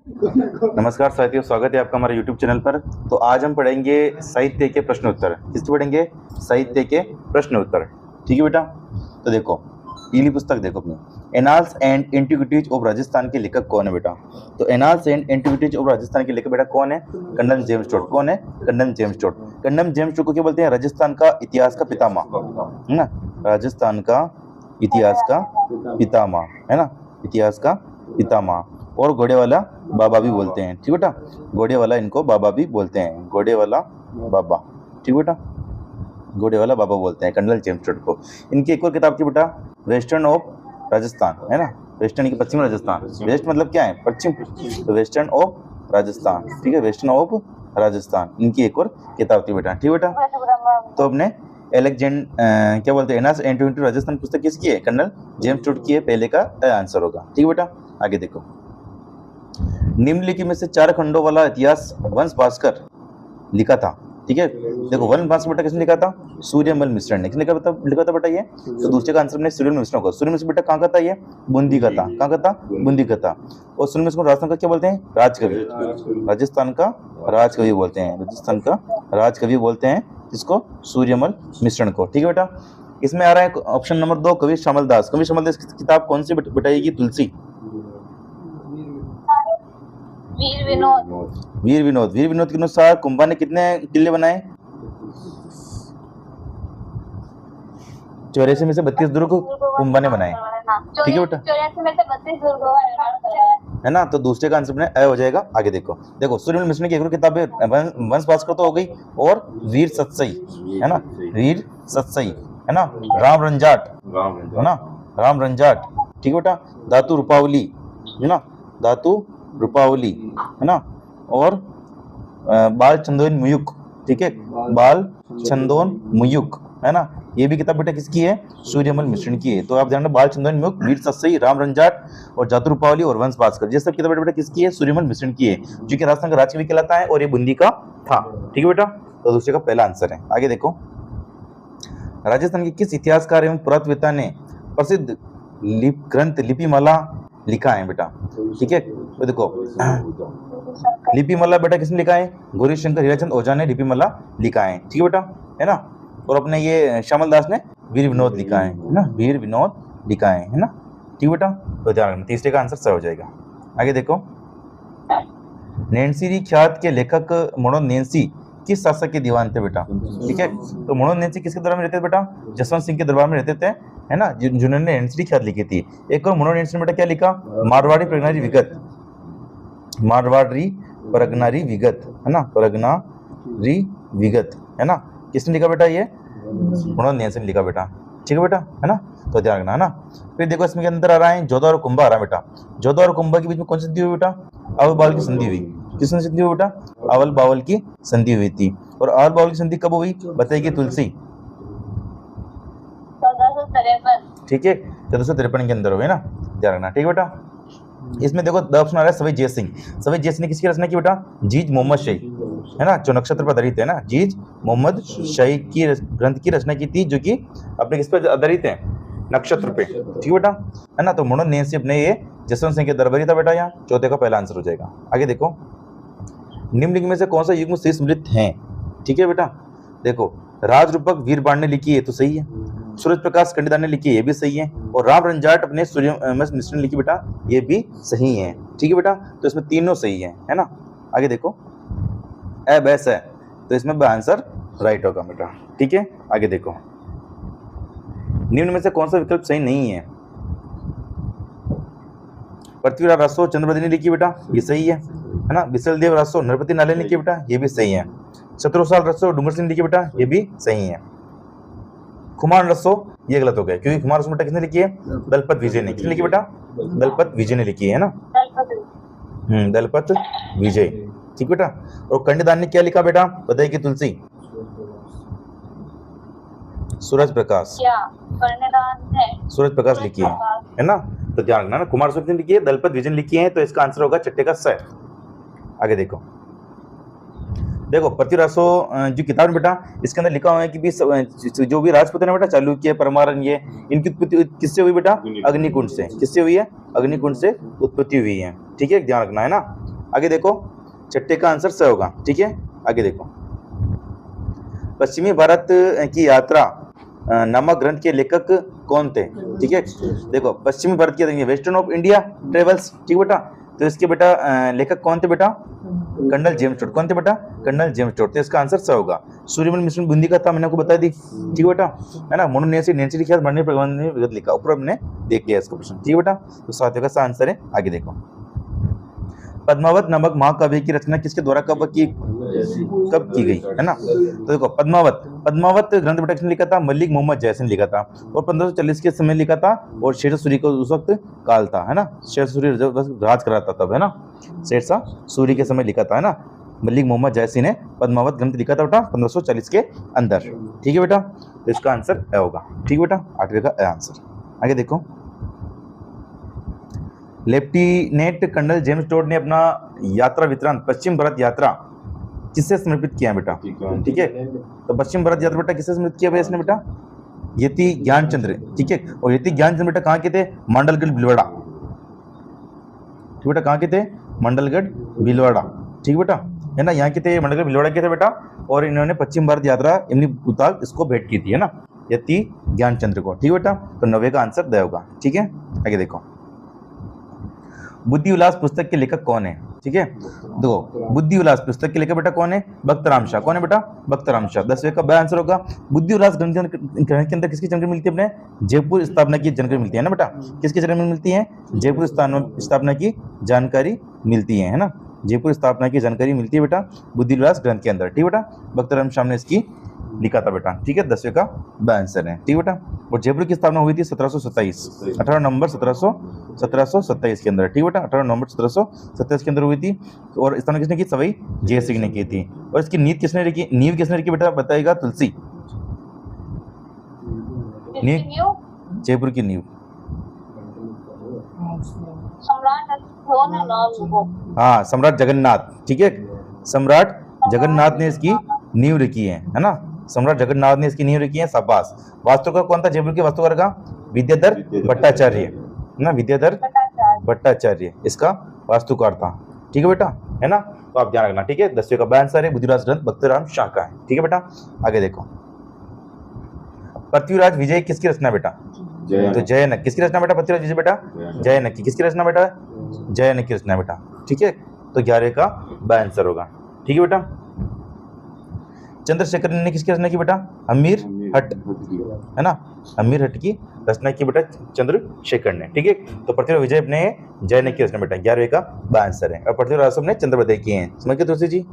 नमस्कार साथियों, स्वागत है आपका हमारे YouTube चैनल पर। तो आज हम पढ़ेंगे साहित्य के प्रश्न उत्तर। किसके पढ़ेंगे? साहित्य के प्रश्न उत्तर। ठीक है बेटा। तो देखो पीली पुस्तक देखो अपनी, Annals and Antiquities of Rajasthan के लेखक कौन है बेटा? तो Annals and Antiquities of Rajasthan के लेखक बेटा कौन है? Colonel James Tod. कौन है? Colonel James Tod. Colonel James Tod को क्या बोलते हैं? राजस्थान का इतिहास का पितामह, है ना? राजस्थान का इतिहास का पितामह, है ना? इतिहास का पितामह। और घोड़े वाला बाबा भी बोलते हैं। ठीक बेटा, घोड़े वाला इनको बाबा भी बोलते हैं, घोड़े वाला बाबा। ठीक बेटा, घोड़े वाला बाबा बोलते हैं कर्नल जेम्स टोड को। इनकी एक और किताब थी बेटा, वेस्टर्न ऑफ राजस्थान, है ना? वेस्टर्न की पश्चिम राजस्थान। वेस्ट मतलब क्या है? पश्चिम। तो वेस्टर्न ऑफ राजस्थान, ठीक है, वेस्टर्न ऑफ राजस्थान इनकी एक और किताब थी बेटा। ठीक बेटा। तो अपने क्या बोलते हैं, एनास एंड राजस्थान पुस्तक किसकी है? कर्नल जेम्स टोड की है। पहले का आंसर होगा। ठीक है बेटा, आगे देखो। निम्नलिखित में से 4 खंडों वाला इतिहास वंश भास्कर लिखा था। ठीक है, देखो वंश भास्कर बेटा किसने लिखा था? सूर्यमल मिश्र ने। किसने लिखा था बेटा ये? तो दूसरे का आंसर ने सूर्यमल मिश्र को। सूर्यमल मिश्र बेटा कहाँ का था? ये बूंदी का था। कहाँ का था? बूंदी का था। और सूर्यमल मिश्र को राजस्थान का क्या बोलते हैं? राजकवि। राजस्थान का राजकवि बोलते हैं। राजस्थान का राजकवि बोलते हैं जिसको? सूर्यमल मिश्रण को। ठीक है बेटा। इसमें आ रहा है ऑप्शन नंबर 2, कवि श्यामल दास। कवि श्यामल दास की किताब कौन सी बताइएगी? तुलसी। वीर विनोद। वीर विनोद। वीर विनोद के अनुसार कुंभा ने कितने किले बनाए? 84 में से 32 दुर्ग कुंभा ने बनाए। ठीक है बेटा, 84 में से 32 दुर्गों का निर्माण कराया है ना? तो दूसरे का आंसर अपने अ हो जाएगा। आगे देखो, देखो सूर्यमल मिश्र की एक और किताब है वंश भास्कर तो हो गई, और वीर सतसई, है ना? वीर सतसई, है ना? राम रंजाट, है ना? राम रंजाट। ठीक है बेटा। धातु रूपावली, है ना? धातु रूपावली, है ना? और बाल चंदोन मुयुक। ठीक है, बाल चंदोन मुयुक, है ना? ये भी किताब बेटा किसकी है? सूर्यमल मिश्रण की है। तो आप ध्यान रखना, बाल चंदोन मुयुक, वीर सतसई, राम रंजाट और जातु रूपावली और वंश भास्कर, ये सब किताब बेटा किसकी है? सूर्यमल मिश्रण की है, जो कि राजस्थान का राजकवि कहलाता है और ये बूंदी का था। ठीक है बेटा, तो दूसरे का पहला आंसर है। आगे देखो, राजस्थान के किस इतिहासकार एवं पुरातत्ववेत्ता ने प्रसिद्ध ग्रंथ लिपिमाला लिखा है बेटा? ठीक है, तो देखो लिपिमाला बेटा किसने लिखा है? गौरी शंकर हीराचंद ओझा ने लिपिमाला लिखा है। ठीक है बेटा, है ना? और अपने ये श्यामल दास ने वीर विनोद लिखा है ना? वीर विनोद लिखा है ना? ठीक बेटा, तो ध्यान रखना, तीसरे का आंसर सही हो जाएगा। आगे देखो, नैन्सी ख्यात के लेखक मनोज नैन्सी किस शासक के दीवान थे बेटा? ठीक है, तो मनोज नैन्सी किसके दरबार में रहते थे बेटा? जसवंत सिंह के दरबार में रहते थे, है ना? जिन्होंने नैन्सी ख्यात लिखी थी। एक और मनोज नैन्सी ने बेटा क्या लिखा? मारवाड़ी प्रगनारी विगत। मारवाड़ी प्रगनारी विगत, है ना? प्रगनारी विगत, है ना? किसने लिखा बेटा? ये मनोज नैन्सी ने लिखा बेटा। ठीक है बेटा, है ना? तो ध्यान रखना, है ना? फिर देखो इसमें के अंदर आ रहा है जोधा और कुंभा आ रहा है बेटा। जोधा और कुंभा के बीच में कौन सी संधि हुई बेटा? अवल बावल की संधि हुई। किसने संधि हुई बेटा? अवल बावल की संधि हुई थी। और अवल बावल की संधि कब हुई बताइए? तुलसी। 1453। ठीक है, 1453 के अंदर हुई ना? ध्यान रखना। ठीक है बेटा। इसमें देखो द ऑप्शन आ रहा है सवई जय सिंह। सवई जय सिंह ने किसकी रचना की बेटा? जीज मोहम्मद शाही, है ना? जो नक्षत्र पर आधारित है ना, जीज मोहम्मद शाही की ग्रंथ की रचना की थी, जो कि अपने किस पर आधारित है? नक्षत्र पे। ठीक बेटा, है ना? तो मनोज नैन्सी अपने ये जसवंत सिंह के दरबारी था बेटा। यहाँ चौथे का पहला आंसर हो जाएगा। आगे देखो, निम्नलिखित में से कौन सा युग्म शेष मृत है? ठीक है बेटा, देखो राजरूपक वीर बाण ने लिखी है तो सही है, सूरज प्रकाश कंडीदार ने लिखी है, ये भी सही है, और राम रंजाट अपने सूर्यमल मिश्र ने लिखी बेटा, ये भी सही है। ठीक है बेटा, तो इसमें तीनों सही है, है ना? आगे देखो, ए बैस है, तो इसमें आंसर राइट होगा बेटा। ठीक है, आगे देखो, निम्न में से कौन सा विकल्प सही नहीं है? पृथ्वीराज रासो चंद्रवदी ने लिखी बेटा, ये सही है ना? विशल देव रासो नरपति नाले ने लिखी बेटा, ये भी सही है। शत्रुसाल रसो डूंगर सिंह ने लिखी बेटा, ये भी सही है। खुमान रसो ये गलत हो गया, क्योंकि खुमान रसो बेटा किसने लिखी है? दलपत विजय ने। किसने लिखी बेटा? दलपत विजय ने लिखी है ना? दलपत विजय। ठीक बेटा। और कंडीदार ने क्या लिखा बेटा बताइए? कि तुलसी। सूरज प्रकाश, सूरज प्रकाश लिखी है ना? तो ध्यान रखना ना, कुमार रसो ने लिखी है, दलपत विजय ने लिखी है, तो इसका आंसर होगा छठे का स। आगे देखो, देखो पृथ्वीरासो जो किताब बेटा, इसके अंदर लिखा हुआ है कि भी जो भी राजपूत है बेटा, चालुक्य परमारन, ये इनकी उत्पत्ति किससे हुई बेटा? अग्निकुंड से। किससे हुई है? अग्निकुंड से उत्पत्ति हुई है। ठीक है, ध्यान रखना, है ना? आगे देखो, छठे का आंसर स होगा। ठीक है, आगे देखो, पश्चिमी भारत की यात्रा नामक ग्रंथ के लेखक कौन थे? ठीक है, देखो पश्चिमी भारत की, वेस्टर्न ऑफ इंडिया ट्रेवल्स। ठीक बेटा, तो इसके बेटा लेखक कौन थे बेटा? Colonel James Tod. कौन थे बेटा? Colonel James Tod. तो इसका आंसर स होगा। सूर्यमल मिश्रण बूंदी का था, मैंने आपको बता दी। ठीक बेटा, है ना, मोनू नेंसी लिखा, मरने प्रबंध ने विगत लिखा, ऊपर हमने देख लिया इसका प्रश्न। ठीक है बेटा, तो सातवें का आंसर है। आगे देखो, पद्मावत नामक महाकाव्य की रचना किसके द्वारा कब की गई, है ना? तो देखो, पद्मावत ग्रंथ बेटा किसने लिखा था? मलिक मोहम्मद जैसी ने लिखा था, और 1540 के समय लिखा था, और शेरशाह सूरी को उस वक्त काल था, है ना, शेरशाह सूरी राज कर रहा था तब, है ना, शेरशाह सूरी के समय लिखा था, है ना, मलिक मोहम्मद जैसी ने पद्मावत ग्रंथ लिखा था बेटा 1540 के अंदर। ठीक है बेटा, तो इसका आंसर ए होगा। ठीक है बेटा, आठवें का ए आंसर। आगे देखो, लेफ्टिनेंट कर्नल जेम्स टोड ने अपना यात्रा वृत्तांत पश्चिम भारत यात्रा किससे समर्पित किया बेटा? ठीक है, तो पश्चिम भारत यात्रा बेटा किससे समर्पित किया भाई इसने बेटा? यति ज्ञानचंद्र। ठीक है, और यति ज्ञानचंद्र बेटा कहाँ के थे? मंडलगढ़ भीलवाड़ा। ठीक बेटा, कहाँ के थे? मंडलगढ़ भीलवाड़ा। ठीक बेटा, है ना, यहाँ के थे, मंडलगढ़ भीलवाड़ा के थे बेटा, और इन्होंने पश्चिम भारत यात्रा उतार इसको भेंट की थी, है ना, यति ज्ञानचंद्र को। ठीक बेटा, तो 9वें का आंसर द होगा। ठीक है, आगे देखो, बुद्धि विलास पुस्तक के लेखक कौन है? ठीक है, दो, बुद्धि विलास पुस्तक के लेखक बेटा कौन है? भक्तराम शाह। कौन है बेटा? भक्तराम शाह। 10वें का आंसर होगा। बुद्धि विलास ग्रंथ के अंदर किसकी जानकारी मिलती है? अपने जयपुर स्थापना की जानकारी मिलती है ना बेटा। किसकी जानकारी मिलती है? जयपुर स्थापना की जानकारी मिलती है ना, जयपुर स्थापना की जानकारी मिलती है बेटा बुद्धि विलास ग्रंथ के अंदर। ठीक बेटा, भक्तराम शाह ने इसकी लिखा था बेटा। ठीक है, 10वें का आंसर है। ठीक बेटा, और जयपुर की स्थापना हुई थी 1727, 18 नवंबर 1727 के अंदर। ठीक बेटा, 18 नवंबर 1727 के अंदर हुई थी, और स्थापना किसने की? सवाई जय सिंह ने की थी। और इसकी नींव किसने रखी बेटा? बताएगा तुलसी। नींव, जयपुर की नींव हाँ, सम्राट जगन्नाथ। ठीक है, सम्राट जगन्नाथ ने इसकी नींव रखी है ना, सम्राट जगन्नाथ ने इसकी नींव रखी है। शाबाश। वास्तुकार कौन था जयपुर के वास्तुकार का? विद्याधर भट्टाचार्य, ना, विद्याधर भट्टाचार्य इसका वास्तुकार था। ठीक है बेटा, है ना, तो आप ध्यान रखना। ठीक है, 10वें का आंसर है बुद्धिराज ग्रंथ भक्तराम शाह का है। ठीक है बेटा, आगे देखो, पृथ्वीराज विजय किसकी रचना बेटा? तो जयनक। किसकी रचना बेटा? पृथ्वीराज विजय बेटा जयनक की। किसकी रचना बेटा? जयनक की रचना बेटा। ठीक है, तो 11 का आंसर होगा। ठीक है बेटा, चंद्रशेखर ने किसकी रचना की बेटा? अमीर हट, है ना, अमीर हट की रचना की बेटा चंद्रशेखर ने। ठीक है, तो पृथ्वीराज विजय ने जयनक की रचना बेटा 11वें का आंसर है। और पृथ्वीराज ने चंद्रवदय किए हैं। समझ गए तुलसी जी?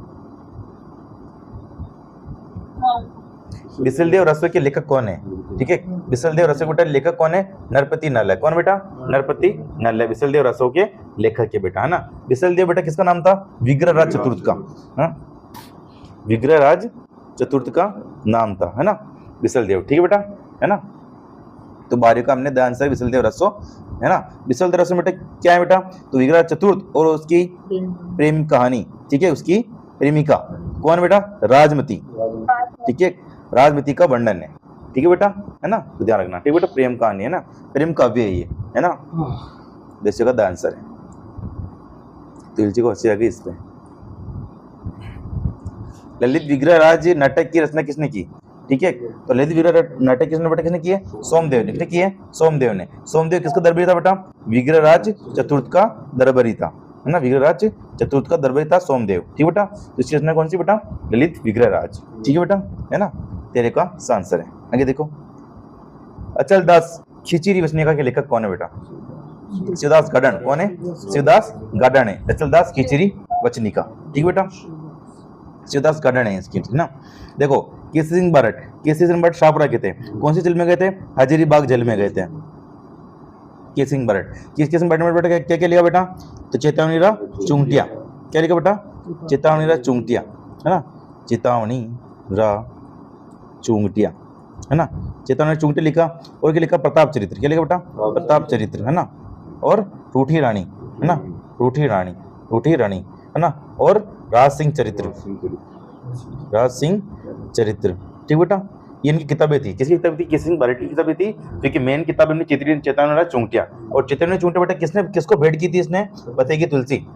बिसलदेव रसोई के लेखक कौन है? ठीक है, बिसलदेव रसोई बेटा लेखक कौन है? नरपति नल है। कौन बेटा? नरपति नल है बिसलदेव रसोई के लेखक के बेटा, है ना। बिसलदेव बेटा किसका नाम था? विग्रहराज चतुर्थ का, विग्रहराज चतुर्थ का नाम था, है ना, बिसलदेव। ठीक है बेटा, है ना, तो 12 का हमने आंसर बिसलदेव रसो, है ना। बिसलदेव रसो बेटा क्या है बेटा? तो विग्रहराज चतुर्थ और उसकी प्रेम कहानी। ठीक है, उसकी प्रेमिका कौन बेटा? राजमती। ठीक है, राजमती का वर्णन है। ठीक है बेटा, है ना, तो ध्यान रखना। ठीक है बेटा, प्रेम कहानी है ना, प्रेम काव्य है ये, है ना। देश का आंसर है। तुलसी को हंसी आ गई इस पे। ललित विग्रहराज नाटक की रचना किसने की? ठीक है, तो ललित विग्रह नाटक किसने की है? सोमदेव ने। किसने की है? सोमदेव ने। सोमदेव किसका दरबारी था बेटा? विग्रहराज चतुर्थ का दरबारी था, है ना, विग्रहराज चतुर्थ का दरबारी था सोमदेव। ठीक बेटा, तो इसकी रचना कौन सी बेटा? ललित विग्रहराज। ठीक है बेटा, है ना, 13 का आंसर है। आगे देखो, अचल दास खिचड़ी वचनिका के लेखक कौन है बेटा? शिवदास गार्डन। कौन है? शिवदास गार्डन है। अचल दास खिचड़ी वचनिका। ठीक बेटा, शिवदास गार्डन है इसकी, ना। देखो, केसरी सिंह भट्ट शाहपुरा के थे। कौन सी जेल में गए थे? हजारीबाग जेल में गए थे केसरी सिंह भट्ट। केसरी सिंह भट्ट ने बेटा क्या क्या लिया बेटा? तो चेतावनी रा चुंगटिया। क्या लिखा बेटा? चेतावनी रा चुंगटिया, है ना, चेतावनी रा चुंगटिया, है ना, चेतावनी रा चुंगटिया लिखा। और क्या लिखा? प्रताप चरित्र। क्या लिखा बेटा? प्रताप चरित्र, है ना, और रूठी रानी, है ना, रूठी रानी, है ना, और राज सिंह चरित्र। ठीक बेटा, ये इनकी किताबें थी। किसकी किताबें थी? केसरी सिंह भट्ट की किताबें थी, क्योंकि मेन किताब इन्होंने चेतावनी चुंगटिया। और चेतावनी चुंगटिया बेटा किसको भेंट की थी इसने? बताएगी तुलसी।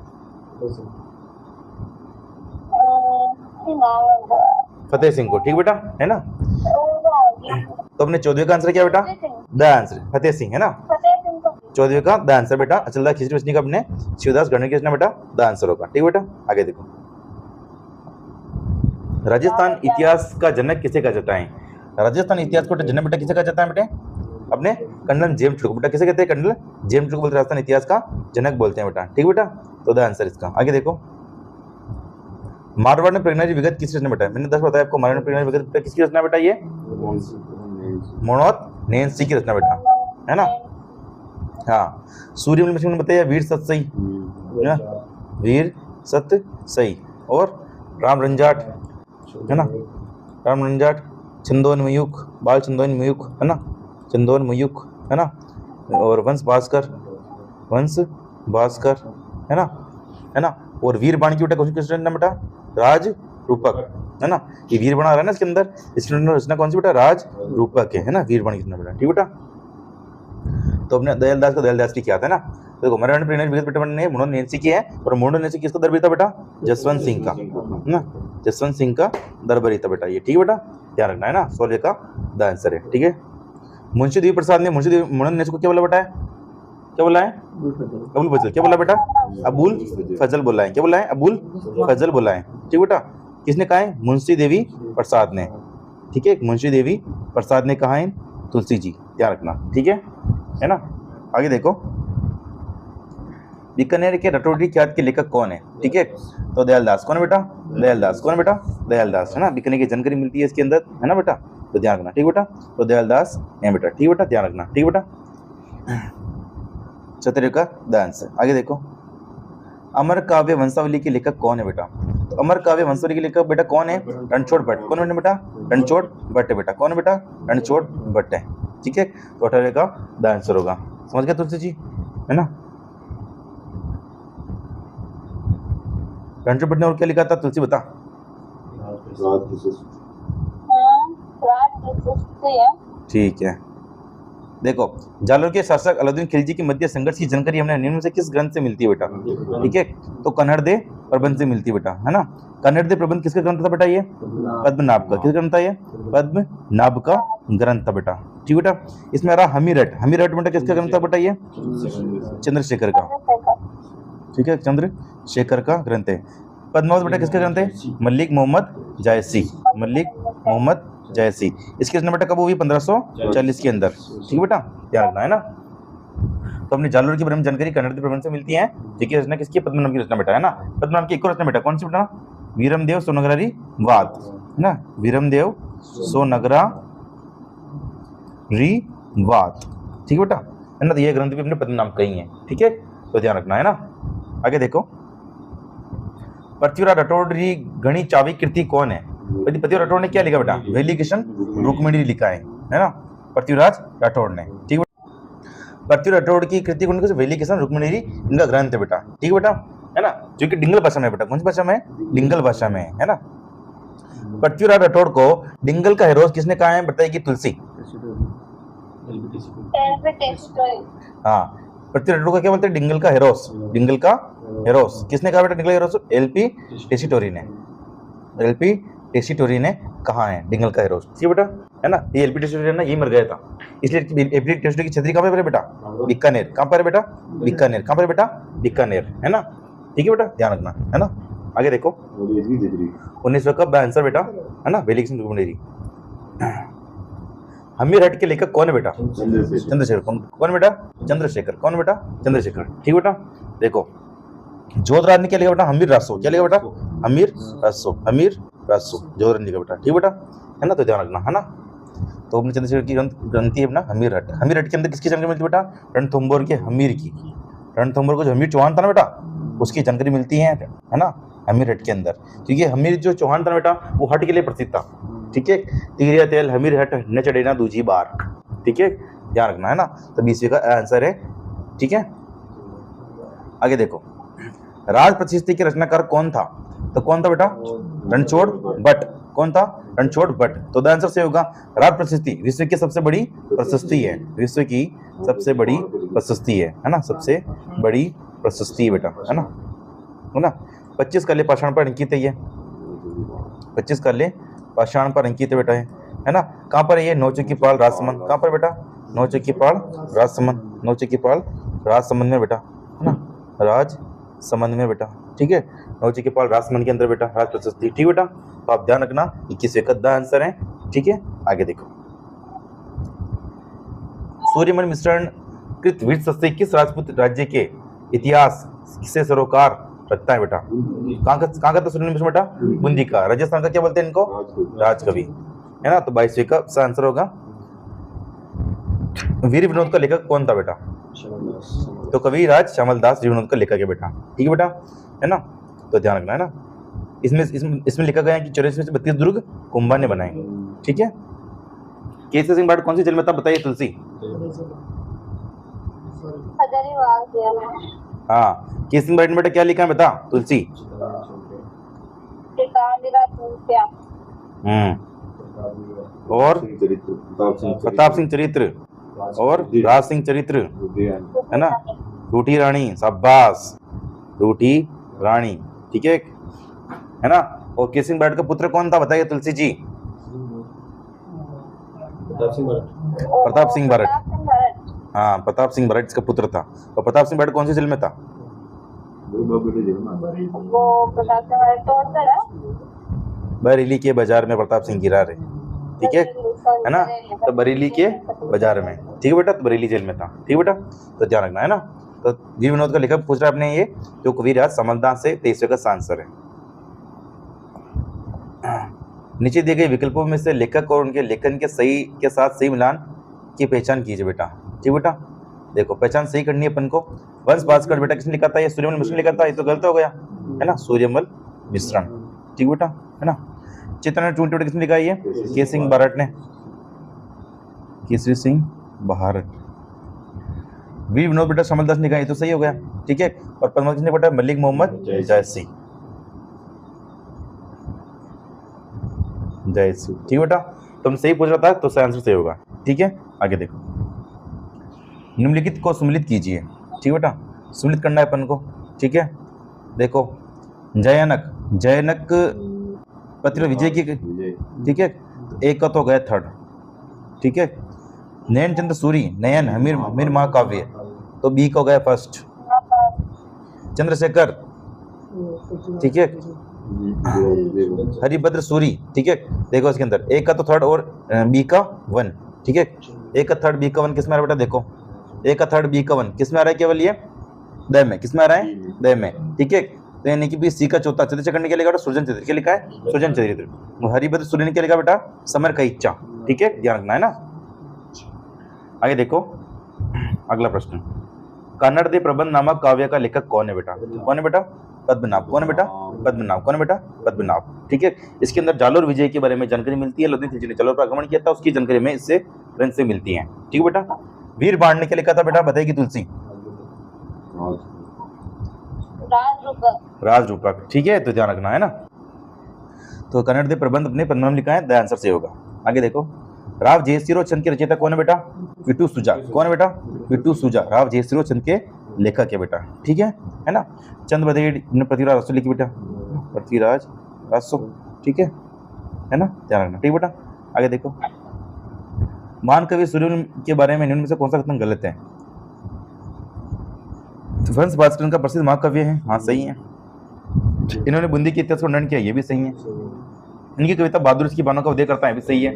फतेह सिंह को, ठीक बेटा, है ना। तो अपने 14वें का आंसर क्या बेटा? द आंसर फतेह सिंह, है ना। 14वें का द आंसर बेटा अचलदास खिचड़ी बचनी का अपने शिवदास गढ़ की रचना बेटा द आंसर होगा, ठीक बेटा। आगे देखो, राजस्थान इतिहास का जनक किसे कहा जाता है? राजस्थान इतिहास को जनक बेटा किसे कहा जाता है बेटे? अपने कर्नल जेम्स को बेटा किसे कहते हैं? कर्नल जेम्स को बोलते हैं, राजस्थान इतिहास का जनक बोलते हैं बेटा, ठीक बेटा। तो द आंसर इसका। आगे देखो, मारवाड़ में प्रेगनेंसी विगत किसकी रचना बेटा? मैंने 10 बताया आपको, मारवाड़ में प्रेगनेंसी विगत किसकी रचना बेटा? ये मनोहर नैंसी की रचना बेटा, है ना। हाँ, सूर्यमणि मिश्र ने बताया वीर सत सही, वीर सत सही, और राम रंजाट, है ना, राम रंजाट, चंदोन मयूख, बाल चंदोन मयूख, है ना, चंदोन मयूख, है ना, और वंश भास्कर, वंश भास्कर, है ना, है ना। और वीर बाण की बेटा कौन सी रचना बेटा? राज रूपक, है ना। ये वीर बाण आ रहा है ना इसके अंदर, इसकी रचना कौन सी बेटा? राज रूपक है ना, वीर बाण की रचना बेटा, ठीक बेटा। तो अपने दयालदास का दयालदास की क्या था ना। देखो, मराठी प्रेगनेंट विगत बेटा ने मनोहर नैंसी की है, और मनोहर नैंसी किसका दरबारी था बेटा? जसवंत सिंह का, है ना, जसवंत सिंह का दरबारी था बेटा ये, ठीक है बेटा, ध्यान रखना है ना। 16 का द आंसर है, ठीक है। मुंशी देवी प्रसाद ने मुंशी देवी मनोहर नैंसी को क्या बोला बेटा? क्या बोला है? अबुल फजल, क्या बोला बेटा? अबुल फजल बोला है, क्या बोला है? अबुल फजल बोला है, ठीक बेटा। किसने कहा है? मुंशी देवी प्रसाद ने, ठीक है, मुंशी देवी प्रसाद ने कहा है, तुलसी जी, ध्यान रखना, ठीक है ना। आगे देखो, बीकानेर के रटोटी ख्यात के लेखक कौन है? ठीक है, तो दयालदास। कौन है बेटा? दयालदास। कौन है बेटा? दयालदास, है ना। बीकानेर की जानकारी मिलती है इसके अंदर, है ना बेटा, तो ध्यान रखना, ठीक बेटा। तो दयालदास है बेटा, ठीक बेटा, ध्यान रखना, ठीक बेटा। 17 का द आंसर। आगे देखो, अमर काव्य वंशावली के लेखक कौन है बेटा? तो अमर काव्य वंशावली के लेखक बेटा कौन है? रणछोड़ भट्ट। कौन है बेटा? रणछोड़ भट्ट है बेटा। कौन है बेटा? रणछोड़ भट्ट है, ठीक है। तो 18 का द आंसर होगा, समझ गए तुलसी जी, है ना। रणछोड़ भट्ट ने और क्या लिखा था तुलसी बता? ठीक है। देखो, जालोर के शासक अलाउद्दीन खिलजी के मध्य संघर्ष की जानकारी हमने निम्न से किस ग्रंथ से मिलती है बेटा? ठीक है, तो कन्नड़ दे प्रबंध से मिलती है बेटा, है ना। कन्नड़ दे प्रबंध किसका ग्रंथ था बेटा? ये पद्मनाभ का। किसका ग्रंथ था ये? पद्मनाभ का ग्रंथ था बेटा, ठीक बेटा। इसमें आ रहा हमीरठ। हमीरठ बेटा किसका ग्रंथ था बेटा? ये चंद्रशेखर का, ठीक है, चंद्रशेखर का ग्रंथ है। पद्मावत बेटा किसका ग्रंथ है? मलिक मोहम्मद जायसी, मलिक मोहम्मद जायसी। इसकी रचना बेटा कब हुई? 1540 के अंदर, ठीक है बेटा, ध्यान रखना, है ना। तो अपनी जालोर की बारे में जानकारी कन्नड़ के प्रबंध से मिलती है, ठीक है। रचना किसकी है? पद्मनाभ की रचना बेटा, है ना। पद्मनाभ की एक और रचना बेटा कौन सी बेटा? वीरमदेव सोनगरारी वाद, है ना, वीरमदेव सोनगरारी वाद, ठीक है बेटा, है ना। तो ये ग्रंथ भी अपने पद्मनाभ का ही है, ठीक है, तो ध्यान रखना, है ना। आगे देखो, पृथ्वीराज राठौड़ की गणी चावी कृति कौन है? पृथ्वीराज राठौड़ ने क्या लिखा बेटा? वैली किशन रुक्मिणी लिखा है ना, पृथ्वीराज राठौड़ ने, ठीक है। पृथ्वीराज राठौड़ की कृति कौन है? वैली किशन रुक्मिणी इनका ग्रंथ है बेटा, ठीक है बेटा, है ना, जो कि डिंगल भाषा में बेटा। कौन सी भाषा में? डिंगल भाषा में, है ना। पृथ्वीराज राठौड़ को डिंगल का हेरोस किसने कहा है? बताइए तुलसी। हाँ, पृथ्वीराज राठौड़ का क्या बोलते हैं? डिंगल का हेरोस। डिंगल का हेरोस किसने कहा बेटा? डिंगल हेरोस एलपी टेसीटोरी ने, एलपी टेसीटोरी ने कहा है डिंगल का हेरोस, ठीक है बेटा, है ना। ये एलपी टेसीटोरी ना, ये मर गया था, इसलिए एलपी टेसीटोरी की छतरी कहाँ पे बेटा? बीकानेर। कहाँ पर बेटा? बीकानेर। कहाँ पर बेटा? बीकानेर, है ना, ठीक है बेटा, ध्यान रखना, है ना। आगे देखो, 1900 का आंसर बेटा, है ना, वैली किशन रुक्मिणी। हमीरठ के लेखक कौन है बेटा? चंद्रशेखर। कौन बेटा? चंद्रशेखर। कौन बेटा? चंद्रशेखर, ठीक बेटा। देखो, जोधराज ने क्या लिखा बेटा? हमीर रासो। क्या लिखा बेटा? हमीर रासो, हमीर रासो, जोधराज ने लिखा बेटा, ठीक बेटा, है ना, तो ध्यान रखना, है ना। तो अपने चंद्रशेखर की ग्रंथि है अपना हमीरठ। हमीरठ के अंदर किसकी जानकारी मिलती है बेटा? रणथंभौर के हमीर की। रणथंभौर को जो हमीर चौहान था ना बेटा, उसकी जानकारी मिलती है ना, हमीरठ के अंदर, क्योंकि हमीर जो चौहान था बेटा, वो हट के लिए प्रसिद्ध था, ठीक है। तिगरिया तेल हमीर हट न चढ़े ना दूजी बार, ठीक है, ध्यान रखना, है ना। तो 20वें का आंसर है, ठीक है। आगे देखो, राज प्रतिष्ठित के रचनाकार कौन था? तो कौन था बेटा? रणछोड़ भट्ट। कौन था? रणछोड़ भट्ट। तो द आंसर से होगा राज प्रतिष्ठित विश्व की सबसे बड़ी प्रशस्ति है, विश्व की सबसे बड़ी प्रशस्ति है ना, सबसे बड़ी प्रशस्ति है बेटा, है ना। है ना। 25 कल्ले पाषाण पर अंकित है ये, 25 कल्ले पाषाण पर अंकित है बेटा है ना। कहाँ पर है ये? नौचक्कीपाल राजसमंद। कहाँ पर बेटा? नौचक्कीपाल राजसमंद, नौचक्कीपाल राजसमंद में बेटा, है ना, राजसमंद में बेटा। ठीक है, नौचक्कीपाल राजसमंद के अंदर बेटा राज प्रशस्ति। ठीक बेटा, तो आप ध्यान रखना 21वें का आंसर है। ठीक है, आगे देखो। सूर्यमणि मिश्रण कृत वीर सस्ते किस राजपूत राज्य के इतिहास से सरोकार रखता है बेटा? कहाँ का था सूर्यमणि मिश्रण बेटा? बूंदी का। राजस्थान का क्या बोलते हैं इनको? राजकवि, है ना। तो 22वें का आंसर होगा। वीर विनोद का लेखक कौन था बेटा? तो कविराज श्यामल दास वीर विनोद का लेखक है बेटा। ठीक है बेटा, है ना। तो ध्यान रखना है ना। इसमें लिखा गया है कि 84 में से 32 दुर्ग कुंभा ने बनाए। ठीक है। केसरी सिंह बार्ट कौन सी जेल में था बताइए तुलसी? हजारीबाग जेल में। हाँ, केसरी सिंह बार्ट में बेटा क्या लिखा है बता तुलसी? टिकाणीराज तुलसिया। और प्रताप सिंह चरित्र और राज सिंह चरित्र, है ना। रूठी रानी, शाबाश, रूठी रानी। ठीक है ना। और केसरी सिंह बार्ट का पुत्र कौन था बताइए तुलसी जी? प्रताप सिंह बारट। हाँ, प्रताप सिंह बारट इसका पुत्र था। और प्रताप सिंह बारट कौन सी जेल में था? वो प्रताप सिंह बारट तो उधर है, बरेली के बाजार में प्रताप सिंह गिरा रहे। ठीक है ना। तो बरेली के बाजार में, ठीक है बेटा, तो बरेली जेल में था। ठीक है बेटा, तो ध्यान रखना है ना। तो वीर विनोद का लेखक पूछ रहा है अपने ये, जो कविराज समलदास से 23वें का आंसर है। नीचे दिए गए विकल्पों में से लेखक और उनके लेखन के सही के साथ सही मिलान की पहचान कीजिए बेटा। ठीक बेटा, देखो पहचान सही करनी है अपन को। वंश भास्कर बेटा किसने लिखा था? ये सूर्यमल मिश्रण लिखा था। ये तो गलत हो गया, है ना, सूर्यमल मिश्रण। ठीक बेटा, है ना। चित्र टूंटी बेटा किसने लिखा है? ये केसरी सिंह बारट ने, केसरी सिंह बारट। वीर विनोद बेटा श्यामल दास ने लिखा, ये तो सही हो गया। ठीक है। और पद्मा किसने बेटा? मलिक मोहम्मद जयसी, जयसी। ठीक बेटा, तुम सही पूछ रहा था तो सही आंसर सही होगा। ठीक है, आगे देखो। निम्नलिखित को सम्मिलित कीजिए। ठीक बेटा, सम्मिलित करना है अपन को। ठीक है, देखो जयनक, जयनक पत्र विजय की। ठीक है, एक का तो गया थर्ड। ठीक है। नयन चंद्र सूरी, नयन हमीर हमीर महाकाव्य, तो बी का गया फर्स्ट। चंद्रशेखर, ठीक है, हरिभद्र सूरी। ठीक है, देखो इसके अंदर एक का तो थर्ड और बी का वन। ठीक है, एक का थर्ड बी का वन किसमें आ रहा है बेटा? देखो एक का थर्ड बी का वन किसमें आ रहा है? केवल ये द में किसमें आ रहा है? द में। ठीक है, तो यानी कि भी सी का चौथा चंद्रशेखर ने क्या लिखा बेटा? सृजन चरित्र। क्या लिखा है? सृजन चरित्र। हरिभद्र सूरी ने क्या लिखा बेटा? समर का इच्छा। ठीक है, ध्यान रखना है ना। आगे देखो अगला प्रश्न। कन्नड़ दे प्रबंध नामक काव्य का लेखक कौन है बेटा? कौन है बेटा? पद्मनाभ। कौन है बेटा? पद्मनाभ। कौन है बेटा? पद्मनाभ। ठीक है, इसके अंदर जालोर विजय के बारे में जानकारी मिलती है। लुधियाना खिलजी ने जालोर पर आक्रमण किया था, उसकी जानकारी में इससे ग्रंथ से मिलती है। ठीक है बेटा। वीर बाण ने क्या लिखा था बेटा? बताइए तुलसी। राजरूपक। ठीक है, तो ध्यान रखना है ना। तो कन्नड़ दे प्रबंध अपने पद्मनाभ लिखा है, द आंसर से होगा। आगे देखो। राव जयसिंह छंद के रचयिता कौन है बेटा? विटू सुजा। कौन है बेटा? विटू सुजा। राव जयसिंह छंद के लेखक है बेटा। ठीक है ना। चंद बदेड़ ने पृथ्वीराज रासो लिखी बेटा, पृथ्वीराज रासो। ठीक है ना, ध्यान रखना। ठीक बेटा, आगे देखो। महान कवि सूर्यमल के बारे में निम्न में से कौन सा कथन गलत है? वंश भास्कर का प्रसिद्ध महाकाव्य है, हाँ सही है। इन्होंने बूंदी के इतिहास को वर्णन किया, ये भी सही है। इनकी कविता बहादुर की बानों का उदय करता है, भी सही है।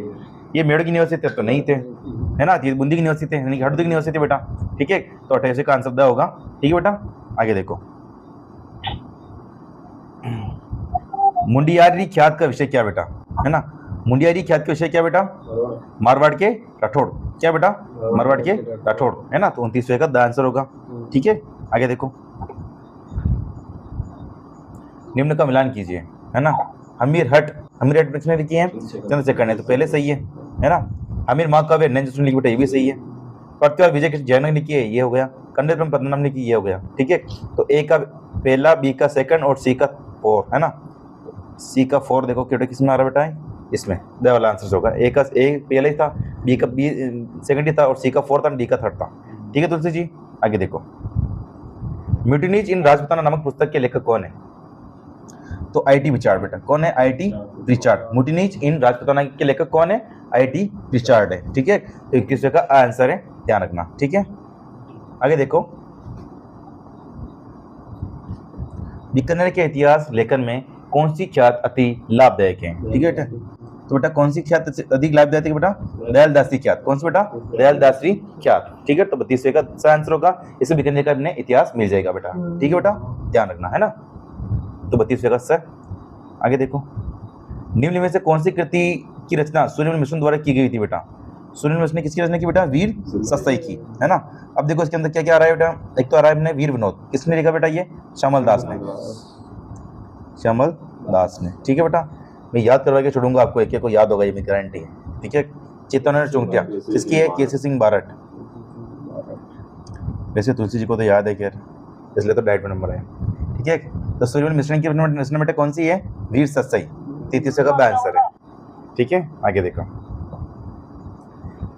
ये मेड़ो की निवासी थे तो नहीं थे, है ना, ये बूंदी की निवासी थे, यानी कि हरदोई की निवासी थे बेटा। ठीक है, तो 88 का आंसर द होगा। ठीक है बेटा, आगे देखो। मुंडियारी ख्यात का विषय क्या बेटा? है ना, मुंडियारी ख्यात का विषय क्या बेटा? मारवाड़ के राठौड़। क्या बेटा? मारवाड़ के राठौड़, है ना। तो 29वें का द आंसर होगा। ठीक है, आगे देखो। निम्न का मिलान कीजिए, है ना। हमीर हट किसने लिखी है? चंद्रशेखर ने, तो पहले सही है ना। हमीर महाकाव्य नैन जिसने लिखी बेटा, ये भी सही है। पृथ्वी और विजय के जैन ने लिखी है, ये हो गया। कन्नड़ ब्रह्म पद्मनाभ ने की, ये हो गया। ठीक है, तो ए का पहला, बी का सेकंड और सी का फोर, है ना। सी का फोर देखो क्यों किसमें आ रहा बेटा है? इसमें द वाला आंसर होगा। ए का ए पहले ही था, बी का बी सेकंड ही था, और सी का फोर्थ था, डी का थर्ड था। ठीक है तुलसी जी, आगे देखो। म्यूटिनीज इन राजपुताना नामक पुस्तक के लेखक कौन है? तो आईटी रिचार्ड बेटा। कौन है? IT Richard. म्यूटिनीज इन राजपुताना के लेखक कौन है? आईटी रिचार्ड है। ठीक है, तो 21वें का आंसर है, ध्यान रखना। ठीक है, आगे देखो, बीकानेर के इतिहास लेखन में कौन सी ख्यात अति लाभदायक है? ठीक है बेटा, तो बेटा कौन सी ख्यात अधिक लाभदायक है बेटा? दयालदासी ख्यात। कौन सी बेटा? दयालदासी ख्यात। ठीक है, तो 32वें का सही आंसर होगा। इसे बीकानेर का अपने इतिहास मिल जाएगा बेटा। ठीक है बेटा, ध्यान रखना है ना। तो 32वें का सर। आगे देखो, निम्न में से कौन सी कृति की रचना सूर्यमल मिश्रण द्वारा की गई थी बेटा? सूर्यमल मिश्रण ने किसकी रचना की बेटा? वीर सत्सई की, है ना। अब देखो इसके अंदर क्या क्या आ रहा है बेटा? एक तो आ रहा है अपने वीर विनोद, किसने लिखा बेटा? ये श्यामल दास ने, श्यामल दास ने। ठीक है बेटा, मैं याद करवा के छोड़ूंगा आपको, एक एक को याद होगा, ये मेरी गारंटी है। ठीक है, चेतन चौंटिया किसकी है? केसी सिंह बारट। वैसे तुलसी जी को तो याद है खैर, इसलिए तो डाइट में नंबर है। ठीक है, तो सूर्यमल मिश्रण की रचना बेटा कौन सी है? वीर सत्सई। 33वें का आंसर है। ठीक है, आगे देखो,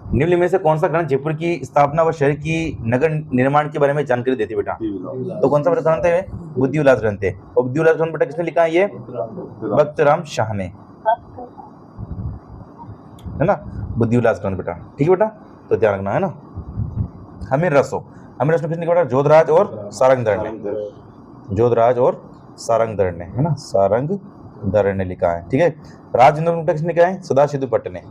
निम्न में से कौन सा ग्रंथ जयपुर की स्थापना व शहर की नगर निर्माण के बारे में जानकारी देती बेटा? तो कौन सा ग्रंथ है? बुद्धि उल्लास ग्रंथ है। और बुद्धि उल्लास ग्रंथ बेटा किसने लिखा है? ये भक्त राम शाह ने, है ना, बुद्धि उल्लास ग्रंथ बेटा। ठीक है बेटा, तो ध्यान रखना है ना। हमीर रसो, हमीर रसो किसने लिखा बेटा? जोधराज और सारंगधर ने, जोधराज और सारंगधर ने, है ना, सारंगधर ने लिखा है। ठीक है, राजविनोद बेटा किसने लिखा है? सदाशिव भट्ट ने,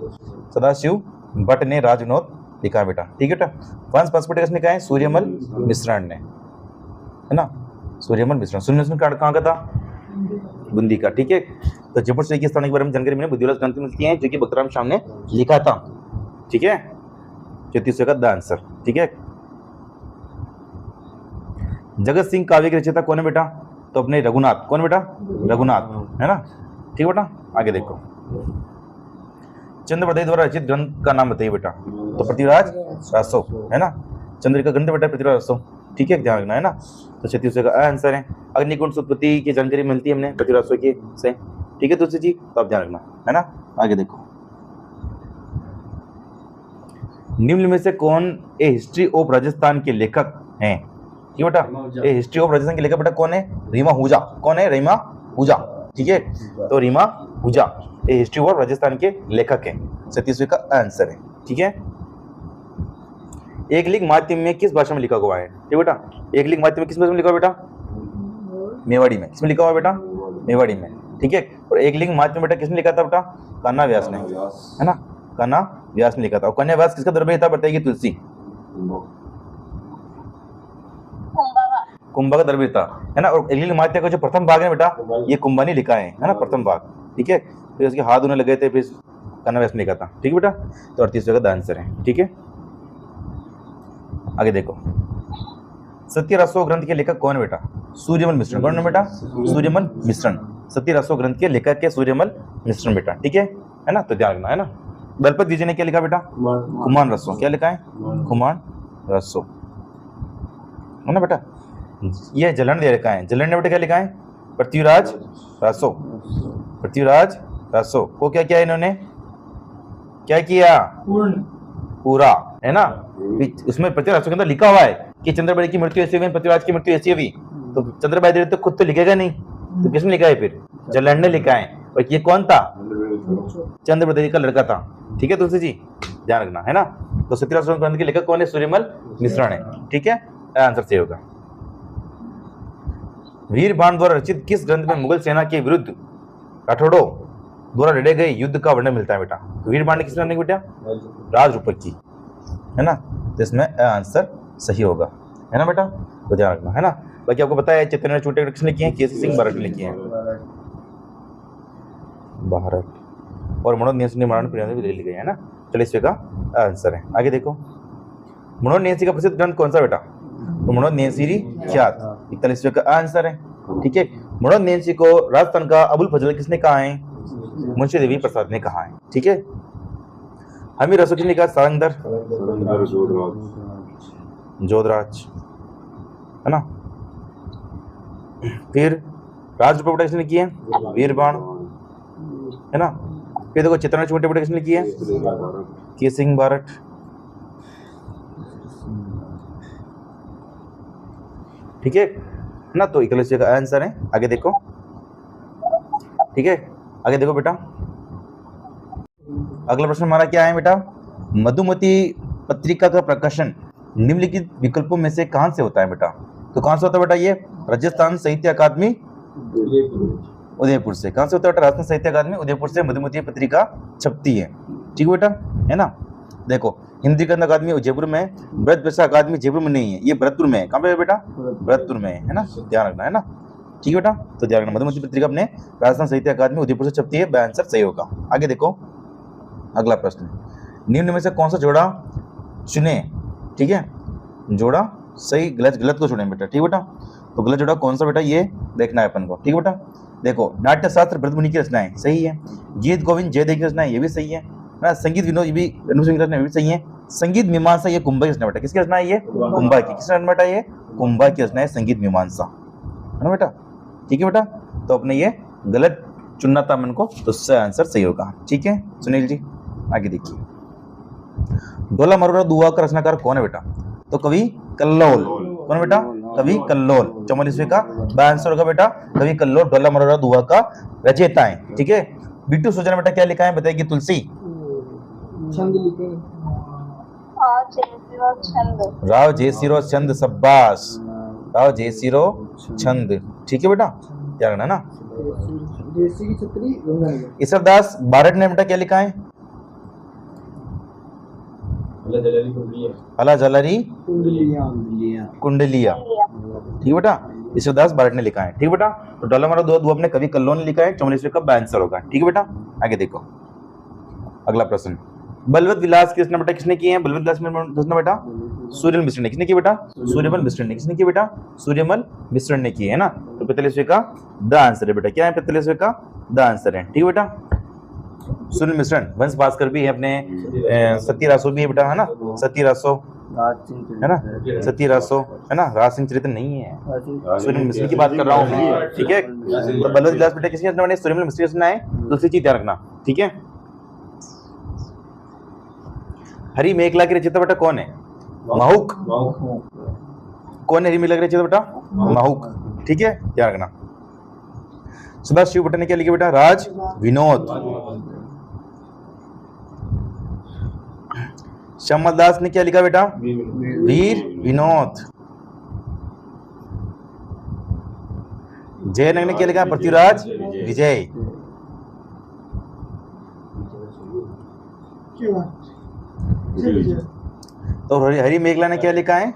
सदाशिव भट्ट ने राजविनोद लिखा है बेटा। ठीक है बेटा, वंश पसपट किसने लिखा है? सूर्यमल मिश्रण ने, है ना, सूर्यमल मिश्रण। सूर्यमल मिश्रण कहाँ का था? बूंदी का। ठीक है, तो जयपुर शहर की स्थान के बारे में जानकारी मैंने बुद्धि उल्लास ग्रंथ में मिलती है, जो कि भक्तराम शाह ने लिखा था। ठीक है, 33वें का आंसर। ठीक है, जगत सिंह काव्य के रचयिता कौन है बेटा? तो अपने रघुनाथ। कौन बेटा? रघुनाथ, है ना। ठीक है बेटा, आगे देखो, चंद्र बरदई द्वारा रचित ग्रंथ का नाम बताइए बेटा? तो पृथ्वीराज रासो, है ना, चंद्रिका ग्रंथ बेटा पृथ्वीराज रासो। ठीक है, ध्यान रखना है ना। तो 36वें का आंसर है। अग्निकुंड उत्पत्ति की जानकारी मिलती है हमने पृथ्वीराज रासो की से। ठीक है तुलसी जी, तो आप ध्यान रखना है ना। आगे देखो, निम्न में से कौन ए हिस्ट्री ऑफ राजस्थान के लेखक हैं? ठीक है बेटा, ए हिस्ट्री ऑफ राजस्थान के लेखक बेटा कौन है? रीमा हुजा। कौन है? रीमा हुजा। ठीक है, तो रीमा हुजा ए हिस्ट्री ऑफ राजस्थान के लेखक हैं। 37वें का आंसर है। ठीक है, एक लिंग माध्यम में किस भाषा में लिखा हुआ है? ठीक बेटा, एक लिंग माध्यम में किस भाषा में लिखा हुआ बेटा? मेवाड़ी में। किसमें लिखा हुआ बेटा? मेवाड़ी में। ठीक है, और एक लिंग माध्यम बेटा किसने लिखा था बेटा? कान्हा व्यास ने, है ना, कान्हा व्यास ने लिखा था। और कान्हा व्यास किसका दरबार था बताइए तुलसी? कुंभा का दरबार था, है ना। और एक लिंग माध्यम का जो प्रथम भाग है बेटा, ये कुंभा ने लिखा है ना, प्रथम भाग। ठीक है, फिर उसके हाथ होने लगे थे, फिर कान्हा व्यास ने लिखा था। ठीक है बेटा, तो 38वें का आंसर है। ठीक है, आगे देखो, सत्यरसो ग्रंथ के लेखक कौन है बेटा? सूर्यमल मिश्रण। कौन है बेटा? सूर्यमल मिश्रण। सत्यरसो ग्रंथ के लेखक के सूर्यमल मिश्रण बेटा। ठीक है ना, तो ध्यान रखना है ना। दलपत विजय ने क्या लिखा बेटा? कुमान रसो। क्या लिखा है? कुमान रसो, है ना बेटा। ये जलन दे रखा है, जलन ने बेटा क्या लिखा है? पृथ्वीराज रासो। पृथ्वीराज रासो को क्या किया इन्होंने? क्या किया? पूरा, है ना। उसमें पृथ्वीराज के अंदर लिखा हुआ है कि चंद्रबाई की मृत्यु ऐसी हुई, पृथ्वीराज की मृत्यु ऐसी हुई। तो चंद्रबाई देवी तो खुद तो लिखेगा नहीं, तो किसने लिखा है? फिर जलन ने लिखा है। और ये कौन था? चंद्रबाई देवी का लड़का था। ठीक है तुलसी जी, ध्यान रखना है ना। तो सत्यराज ग्रंथ के लेखक कौन है? सूर्यमल मिश्रण है। ठीक है, आंसर सही होगा। वीर बाण द्वारा रचित किस ग्रंथ में मुगल सेना के विरुद्ध राठौड़ों द्वारा लड़े गए युद्ध का वर्णन मिलता है बेटा? वीर बाण किस ने बेटा? राज रूपक की, है ना। तो इसमें आंसर सही होगा, है ना बेटा, तो ध्यान रखना है ना। बाकी आपको पता है चैतन्य चूटे किसने किए हैं? केसी सिंह बारट ने किए हैं। भारत और मनोज नेसी ने मरण भी ले ली गई, है ना। 40वें का आंसर है। आगे देखो, मनोज नेसी का प्रसिद्ध ग्रंथ कौन सा बेटा? तो मनोज नेसी ख्यात 41वें का आंसर है। ठीक है, मनोज नेसी को राजस्थान का अबुल फजल किसने कहा है? मुंशी देवी प्रसाद ने कहा है। ठीक है, हमीर रसो किसने कहा? सारंगधर जोधराज, है ना। फिर राज रूपक किसने किए? वीरबाण, है ना। फिर देखो चित्रनाथ छोटे बेटे किसने किए? के सिंह बारट। ठीक है ना। तो इकलव्य का आंसर है। आगे देखो, ठीक है, आगे देखो बेटा, अगला प्रश्न हमारा क्या है बेटा, मधुमती पत्रिका का प्रकाशन निम्नलिखित विकल्पों में से कहां से होता है बेटा। तो कहां से होता है बेटा, ये राजस्थान साहित्य अकादमी उदयपुर से। कहां से होता है बेटा, राजस्थान साहित्य अकादमी उदयपुर से मधुमती पत्रिका छपती है, ठीक है बेटा, है ना। देखो, हिंदी ग्रंथ अकादमी उदयपुर में, ब्रज भाषा अकादमी जयपुर में नहीं है, ये भरतपुर में है। कहां पे है बेटा, भरतपुर में है ना, ध्यान रखना, है ना, ठीक है बेटा। तो ध्यान रखना, मधुमती पत्रिका अपने राजस्थान साहित्य अकादमी उदयपुर से छपती है, आंसर सही होगा। आगे देखो, अगला प्रश्न, निम्न में से कौन सा जोड़ा चुने, ठीक है, जोड़ा सही गलत, गलत को चुने बेटा, ठीक है बेटा। तो गलत जोड़ा कौन सा बेटा, ये देखना है अपन को, ठीक है बेटा। देखो, नाट्य शास्त्र भरतमुनि की रचनाएं सही है, गीत गोविंद जयदेव की रचनाएं ये भी सही है ना, संगीत विनोद ये भी अनुसिंह की रचना भी सही है, संगीत मीमांसा ये कुंभा की रचना बेटा, किसकी रचना है ये, कुंभा की, किसकी रचना बेटा, ये कुंभा की रचना है संगीत मीमांसा, है ना बेटा, ठीक है बेटा। तो अपने ये गलत चुनना था मन को, तो उससे आंसर सही होगा, ठीक है सुनील जी। आगे देखिए, ढोला मरोड़ा दुआ का रचनाकार कौन है बेटा। तो कवि कल्लोल, कौन बेटा, कवि कल्लोल। 44वें का आंसर होगा बेटा कवि कल्लोल, ढोला मरोड़ा दुआ का रचयिता है, ठीक है। बिट्टू सुजन ने बेटा क्या लिखा है बताएगी तुलसी। छंद लिखे, राव जयसिरो छंद, शाबाश, राव जयसिरो छंद, ठीक है बेटा, ध्यान रखना ना। ईश्वरदास बारट ने बेटा क्या लिखा है, अला जलरी कुंडलिया, ठीक है बेटा, ईश्वरदास बारट ने लिखा है, ठीक है बेटा। तो ढोला मरोड़ा दुआ अपने कवि कल्लोल ने लिखा है, 44वें का आंसर होगा, ठीक है बेटा। आगे देखो, अगला प्रश्न, बलवत विलास की रचना बेटा किसने की है, बलवत विलास में रचना बेटा सूर्यमल मिश्र ने, किसने की बेटा, सूर्यमल मिश्र ने, किसने की बेटा, सूर्यमल मिश्र ने की है ना। तो 45वें का द आंसर है बेटा, क्या है 45वें का द आंसर है, ठीक है बेटा। सूर्यमल मिश्र, वंश भास्कर भी है अपने, सत्यरासो भी है बेटा, है ना, सत्यरासो है ना, सत्यरासो है ना, राज सिंह चरित्र नहीं है, सूर्यमल मिश्र की बात कर रहा हूँ मैं, ठीक है। तो बलवत विलास बेटा किसकी रचना है, सूर्यमल मिश्र की रचना है, दूसरी चीज ध्यान रखना, ठीक है। हरि मेखला की रचयिता बेटा कौन है, माहुक, कौन है हरि मेखला की रचयिता बेटा, माहुक, ठीक है, ध्यान रखना। सदाशिव भट्ट ने क्या लिखा बेटा, राज विनोद। श्यामल दास ने क्या लिखा बेटा, वीर विनोद। जयनगर ने क्या लिखा, पृथ्वीराज विजय। तो हरि मेखला ने क्या लिखा है,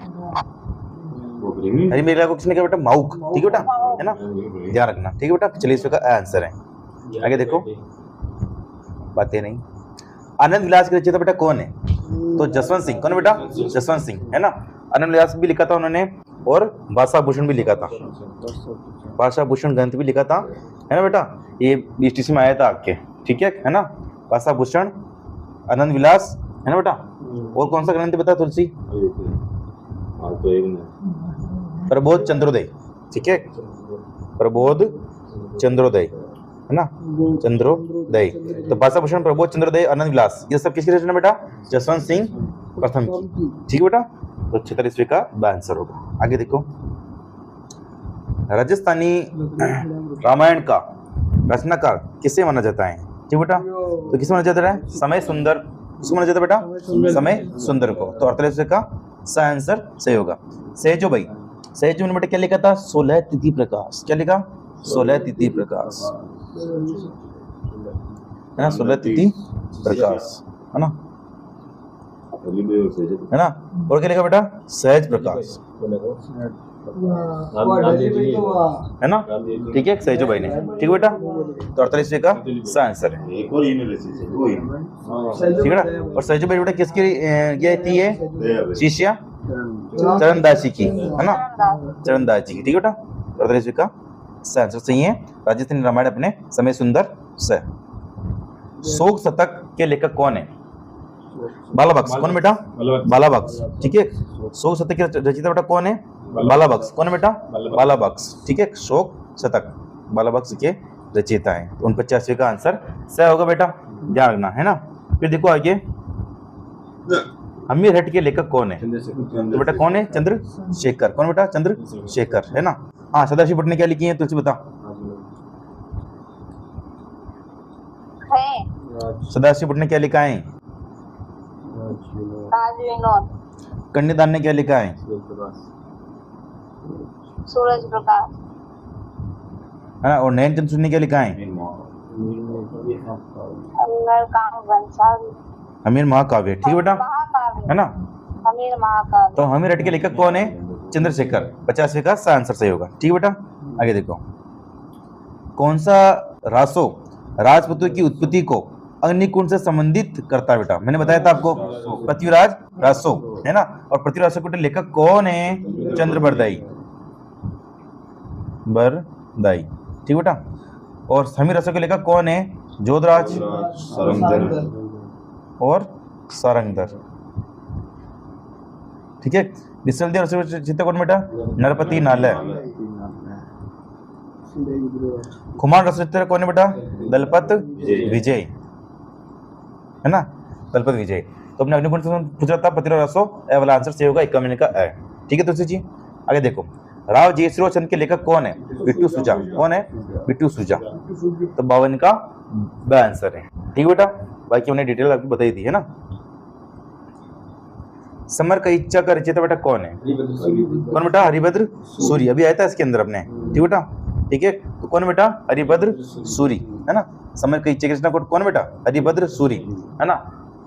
हरि मेखला को किसने कहा बेटा, माउक, ठीक है बेटा, है ना, ध्यान रखना, ठीक है बेटा। चलिए इसका आंसर है। आगे देखो, बातें नहीं, आनंद विलास की रचयिता बेटा कौन है, तो जसवंत सिंह, कौन है बेटा, जसवंत सिंह, है ना। आनंद विलास भी लिखा था उन्होंने, और भाषा भूषण भी लिखा था, भाषा भूषण ग्रंथ भी लिखा था, है ना बेटा, ये बीटीसी में आया था आपके, ठीक है ना, भाषा भूषण, आनंद विलास, है ना बेटा। और कौन सा ग्रंथ बता तुलसी, प्रबोध चंद्रोदय, ठीक है, प्रबोध चंद्रोदय, है ना, चंद्रोदय। तो भाषा भूषण, प्रबोध चंद्रोदय, आनंद विलास, ये सब किसकी रचना बेटा, जसवंत सिंह प्रथम की, ठीक है बेटा। तो 46वें का आंसर होगा। आगे देखो, राजस्थानी रामायण का रचनाकार किसे माना जाता है, ठीक बेटा। तो किसे माना जाता है, समय सुंदर, किसको माना जाता है बेटा, समय सुंदर को। तो 48वें का सही आंसर सही होगा। सहजो भाई, सहजो ने बेटा क्या लिखा था, 16 तिथि प्रकाश, क्या लिखा, 16 तिथि प्रकाश, है ना, 16 तिथि प्रकाश, है ना, है ना। और क्या लिखा बेटा, सहज प्रकाश, है ना, ठीक है, सहजो भाई ने, ठीक है बेटा। तो 48वें का सही आंसर है, ठीक है ना। और सहजो भाई बेटा किसकी ये थी, है शिष्या चरणदास जी की, है ना, चरणदास जी की, ठीक है बेटा। 48वें का सही आंसर सही है। राजस्थानी रामायण अपने समय सुंदर से। शोक शतक के लेखक कौन है, बालाबक्स, कौन बेटा, बालाबक्स, ठीक है। शोक शतक के रचयिता बेटा कौन है, बालाबक्स, कौन है बेटा, बालाबक्स, ठीक है। शोक शतक बालाबक्स के रचयिता है। 49वें का आंसर सही होगा बेटा, ध्यान रखना, है ना। फिर देखो आगे, अमीर हट के लेखक कौन है? तो बेटा कौन है? चंद्रशेखर। कौन बेटा? चंद्रशेखर, है ना। हाँ, सदाशिव भट्ट ने क्या लिखी है तुलसी बता। सदाशिव भट्ट ने क्या लिखा है? राजविनोद। कन्यादान ने क्या लिखा है? सूरज प्रकाश। है ना। और नयन चंद्र सूरी ने क्या लिखा है? अमर काम बंसाल। अमीर महाकाव्य। ठीक है बेटा, महाकाव्य है ना। अमीर महाकाव्य। तो अमीर हट के लेखक कौन है? चंद्रशेखर। 50वें का सा आंसर सही होगा। ठीक है बेटा, आगे देखो। कौन सा रासो राजपूतों की उत्पत्ति को अग्निकुंड से संबंधित करता है बेटा? मैंने बताया था आपको, पृथ्वीराज रासो, है ना। और पृथ्वीराज रासो के लेखक कौन है? चंद्रबरदाई, बरदाई। ठीक बेटा। और समीर रासो के लेखक कौन है? जोधराज और सारंगधर। ठीक है। विश्वदेव चित्त कौन बेटा? नरपति नालय। कुमार रसचित्र कौन है बेटा? दलपत विजय, है ना। दलपत विजय। तो अपने अग्निकुंड से पूछ रहा था पृथ्वीराज रासो, ए वाला आंसर सही होगा, 51 का ए। ठीक है तुलसी जी, आगे देखो। राव जयसिंह चंद के लेखक कौन है? बिट्टू सुजा। कौन है? बिट्टू सुजा। तो 52 का ब आंसर है। ठीक है बेटा, बाकी हमने डिटेल आपको बताई थी, है ना। समर का इच्छा का रचयिता बेटा कौन है? कौन बेटा? हरिभद्र सूरी। अभी आया था इसके अंदर अपने। ठीक बेटा, ठीक है। तो कौन बेटा? हरिभद्र सूरी, है ना। समर का इच्छा की रचना कौन बेटा? हरिभद्र सूरी, है ना।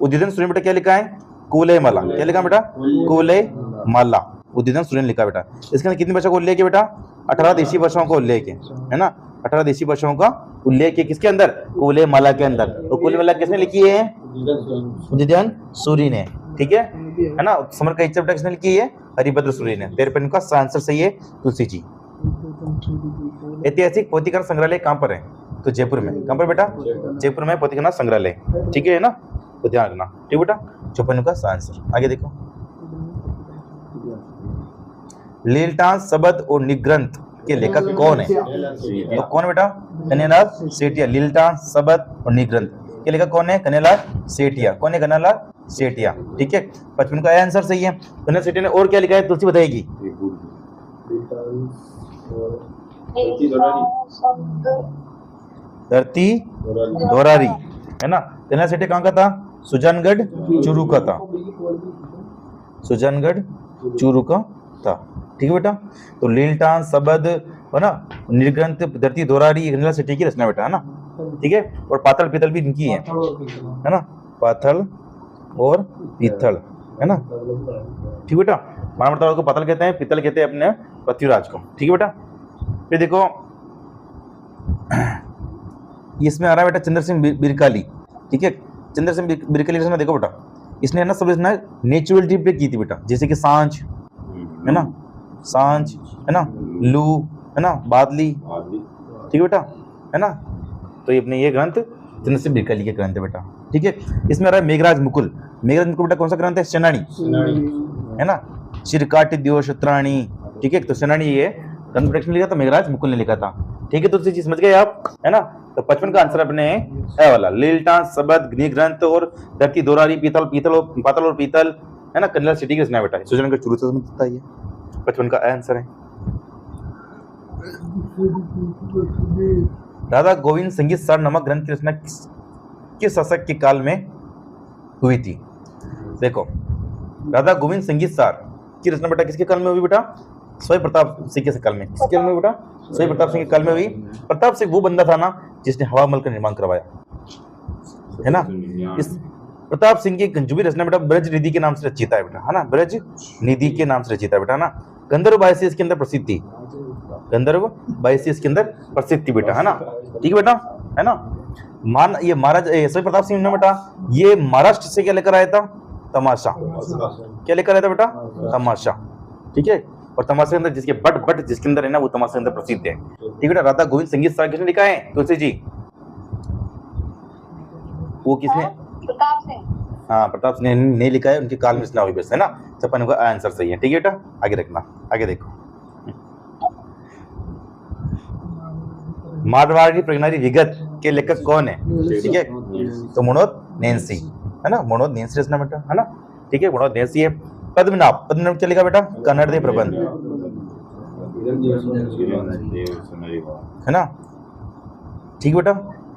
उद्दीन सूरी बेटा क्या लिखा है? कुवलय माला। क्या लिखा बेटा? कुवलय माला। उद्दीन सूरी ने लिखा बेटा। इसके अंदर कितनी भाषा को उल्लेख है बेटा? 18 देशी भाषाओं का उल्लेख है ना। 18 देशी भाषाओं का उल्लेख है किसके अंदर? कुवलय माला के अंदर। तो कुवलय माला किसने लिखी है? उद्दीन सूरी ने। ठीक है ना। समर का इच्छा बेटा किसने लिखी है? हरिभद्र सूरी ने। 53 का आंसर सही है तुलसी जी। ऐतिहासिक पोथिकरण संग्रहालय कहाँ पर है? तो जयपुर में। कहाँ पर बेटा? जयपुर में पोथिकरण संग्रहालय। ठीक है ना, तो ध्यान रखना। ठीक बेटा, 54 का आंसर। आगे देखो। लीलटान शब्द और निग्रंथ के लेखक कौन है? तो कौन बेटा? कन्हैयालाल सेठिया। लीलटान शब्द और निग्रंथ के लेखक कौन है? कन्हैयालाल सेठिया। कौन है? कन्हैयालाल सेठिया। ठीक है, 55 का आंसर सही है। कन्हैयालाल सेठिया ने और क्या लिखा है तुलसी बताएगी? धरती दोरारी, है ना। कन्हैयालाल सेठिया कहाँ का था? सुजानगढ़ चूरू का था। सुजानगढ़ चूरू का था। ठीक है बेटा। तो लीलटान शब्द, है ना, निर्ग्रंथ, धरती दोरारी, कन्हैयालाल सेठिया की रचना बेटा, है ना। ठीक है। और पाथल पीतल भी इनकी है ना। पाथल और पीतल, है ना। ठीक बेटा। मानवता को पाथल कहते हैं, पीतल कहते हैं अपने पृथ्वीराज को। ठीक है बेटा। फिर देखो इसमें आ रहा है बेटा चंद्र सिंह बिरकाली। ठीक है, चंद्र सिंह बिरकाली रचना देखो बेटा। इसने है ना सब रचना नेचुरलिटी पे की थी बेटा, जैसे कि सांझ, है ना, सांझ, है ना, लू, है ना, बादली। ठीक है बेटा, है ना। तो ये अपने ये ग्रंथ चंद्र सिंह बिरकाली के ग्रंथ है बेटा। ठीक है। इसमें आ रहा है मेघराज मुकुल। मेघराज मुकुल बेटा कौन सा ग्रंथ है? सेनानी, है ना। चिरकाट द्यो शत्राणी। ठीक है, तो सेनानी ये ग्रंथ में लिखा था, मेघराज मुकुल ने लिखा था। ठीक है, तो चीज समझ गए आप, है ना। तो 55 का आंसर अपने है वाला लीलटान शब्द, ग्रंथ और धरती दोरारी, पीतल पीतल और पातल और पीतल, है ना। कन्हैयालाल सेठी की रचना बेटा। सुजानगढ़ चूरू से समझता है। 55 का आंसर है। राधा गोविंद संगीत सार नामक ग्रंथ की रचना किस शासक के काल में हुई थी? देखो, राधा गोविंद संगीत सार की रचना बेटा किसके काल में हुई बेटा? स्वयं प्रताप सिंह के काल में। किसके काल में बेटा? स्वयं प्रताप सिंह के काल में हुई। प्रताप सिंह वो बंदा था ना जिसने हवा महल का निर्माण करवाया, है ना। इस प्रताप सिंह की जो भी रचना बेटा ब्रज निधि के नाम से रचित है बेटा, है ना। ब्रज निधि के नाम से रचित है बेटा, है ना। गंधर्व बायसी इसके अंदर प्रसिद्ध थी। गंधर्व बायसी इसके अंदर प्रसिद्ध थी बेटा, है ना। ठीक है बेटा, है ना। ये महाराज स्वयं प्रताप सिंह ने बेटा ये महाराष्ट्र से क्या लेकर आया था? तमाशा। क्या लेकर आया था बेटा? तमाशा। ठीक है। और तमाशा के अंदर जिसके बट जिसके अंदर है ना, वो तमाशा के अंदर प्रसिद्ध है। ठीक है। राधा गोविंद संगीत सार किसने लिखा है तुलसी जी? वो किसने? प्रताप सिंह। हाँ, प्रताप सिंह ने लिखा है, उनके काल में रचना हुई बस, है ना। 56 का आंसर सही है। ठीक है बेटा, आगे रखना। आगे देखो, मारवाड़ी प्रगनारी विगत के लेखक कौन है? ठीक है, तो मनोज नैंसी, है ना। मनोज नैंसी रचना बेटा, है ना। ठीक है, गुणवत्ता नेसी है। पद्मनाभ, पद्मनाभ क्या लिखा बेटा? कन्नड़ दे प्रबंध, है ना, ठीक बेटा।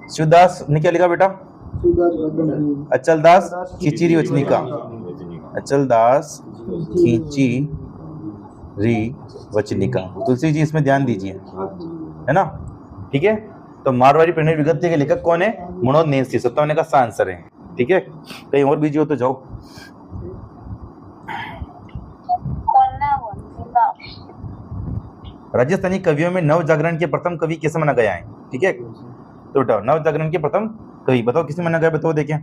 शिवदास ने क्या लिखा बेटा? अचल दास खिचड़ी वचनिका, अचल दास खिचड़ी वचनिका। तुलसी जी इसमें ध्यान दीजिए, है ना, ठीक है। तो मारवाड़ी प्रणय विगत्य के लेखक कौन है? मनोज नेसी, 57 का सा आंसर है, ठीक है। कहीं और बीजी हो तो जाओ। राजस्थानी कवियों में नव जागरण के प्रथम कवि किसे माना गया है? ठीक है, तो बताओ नव जागरण के प्रथम कवि बताओ किसे माना गया? बताओ देखें।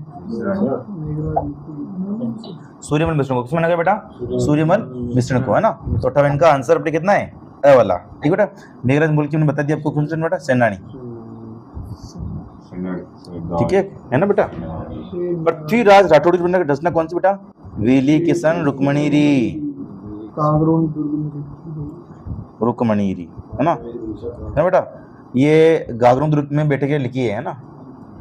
सूर्यमल मिश्र को। किसे माना गया बेटा? सूर्यमल मिश्र को, है ना। तो 58 का आंसर अपने कितना है? ए वाला, ठीक बेटा। मेघराज मुल्की ने बता दिया आपको कौन सा बेटा? सेनानी, ठीक है ना बेटा। पृथ्वीराज राठौड़ की रचना कौन सी बेटा? वेली किशन रुक्मणी री, रुक्मणी री, है ना बेटा। ये गागरों दुर्ग में बैठे के लिखी है ना,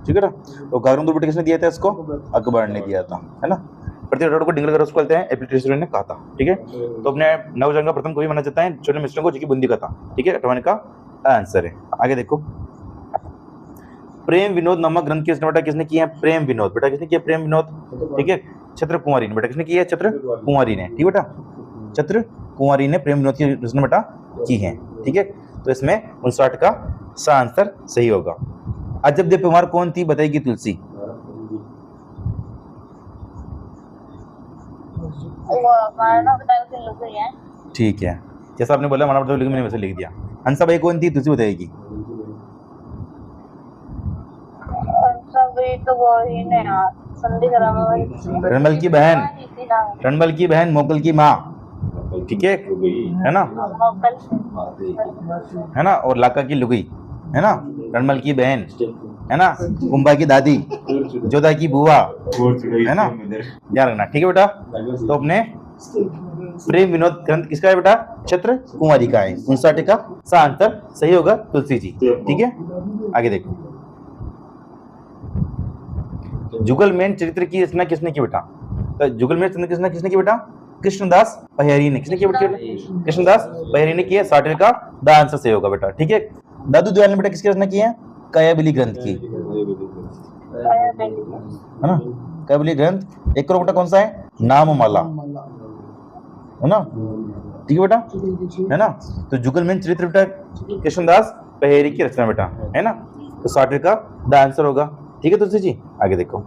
ठीक है ना। तो गागरों दुर्ग किसने दिया था इसको? अकबर ने दिया था, है ना। पृथ्वीराज राठौड़ को डिंगल कर उसको कहते हैं, एप्लीकेशन ने कहा था, ठीक है। तो अपने नवजागरण का प्रथम कवि माना जाता है छोटे मिश्र को, जो कि बूंदी का था, ठीक है। 58 का आंसर है। आगे देखो, प्रेम विनोद नामक ग्रंथ किसने बेटा किसने किया है? प्रेम विनोद बेटा किसने किया? प्रेम विनोद, ठीक है। छत्र कुंवारी ने बेटा किसने किया है? छत्र कुंवारी ने, ठीक बेटा। छत्र कुंवारी ने प्रेम विनोद की रचना बेटा की है, ठीक है। तो इसमें 59 का सा आंसर सही होगा। अजब देव कुमार कौन थी बताएगी तुलसी? ठीक है, जैसा आपने बोला मानव लिख मैंने वैसे लिख दिया। हंसा भाई कौन थी तुलसी बताएगी? तो वो ही ने रणमल की बहन, रणमल की बहन मोकल की माँ, ठीक है ना, है ना। और लाका की लुगई, है ना। रणमल की बहन, है ना। कुंभा की दादी, जोधा की बुआ, है ना, ध्यान रखना, ठीक है बेटा। तो अपने प्रेम विनोद ग्रंथ किसका है बेटा? छत्र कुंवारी का है। 59 का सा आंसर सही होगा तुलसी जी, ठीक है। आगे देखो, जुगलमेन चरित्र की रचना किसने की बेटा? तो जुगलमेन चरित्र किसने की बेटा? कृष्णदास पहेरी ने। किसने की बेटा? कृष्णदास पहेरी ने किया। 60 का द आंसर सही होगा बेटा, ठीक है। दादू दयाल ने बेटा किसकी रचना की है? कायाबेली ग्रंथ की, है ना। कायाबेली ग्रंथ। एक करोड़ बेटा कौन सा है? नाममाला, है ना, ठीक है बेटा, है ना। तो जुगलमेन चरित्र बेटा कृष्णदास पहेरी की रचना बेटा, है ना। तो 60 का द आंसर होगा, ठीक है तुलसी जी। आगे देखो,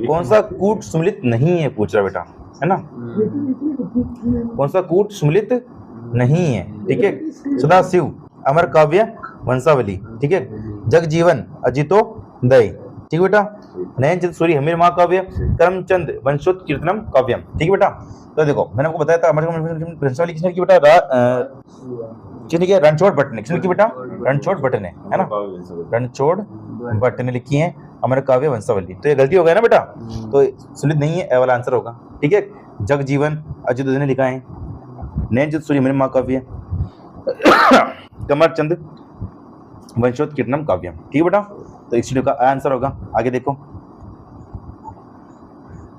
कौन सा कूट सुमिलित नहीं है पूछ रहा बेटा, है ना। कौन सा कूट सुमिलित नहीं है, ठीक है। सदाशिव अमर काव्य वंशावली, ठीक है। जगजीवन अजितो दय, ठीक बेटा। नयनचंद सूरी हमीर महाकाव्य, करमचंद वंशोत कीर्तनम काव्यम, ठीक है बेटा। तो देखो मैंने आपको बताया था अमर वंशावली किसने की बेटा? किसने किया? रणछोड़ भट्ट ने। किसने की बेटा? रणछोड़ भट्ट ने, है ना। रणछोड़ भट्ट ने लिखी है अमर काव्य वंशावली। तो ये गलती हो गया ना बेटा, तो सुलित नहीं है, ए वाला आंसर होगा, ठीक है। जगजीवन अजित ने लिखा है। नयनचंद सूरी हमीर महाकाव्य, कमरचंद वंशोत कीर्तनम काव्यम, ठीक है बेटा। तो इस का आंसर होगा। आगे देखो,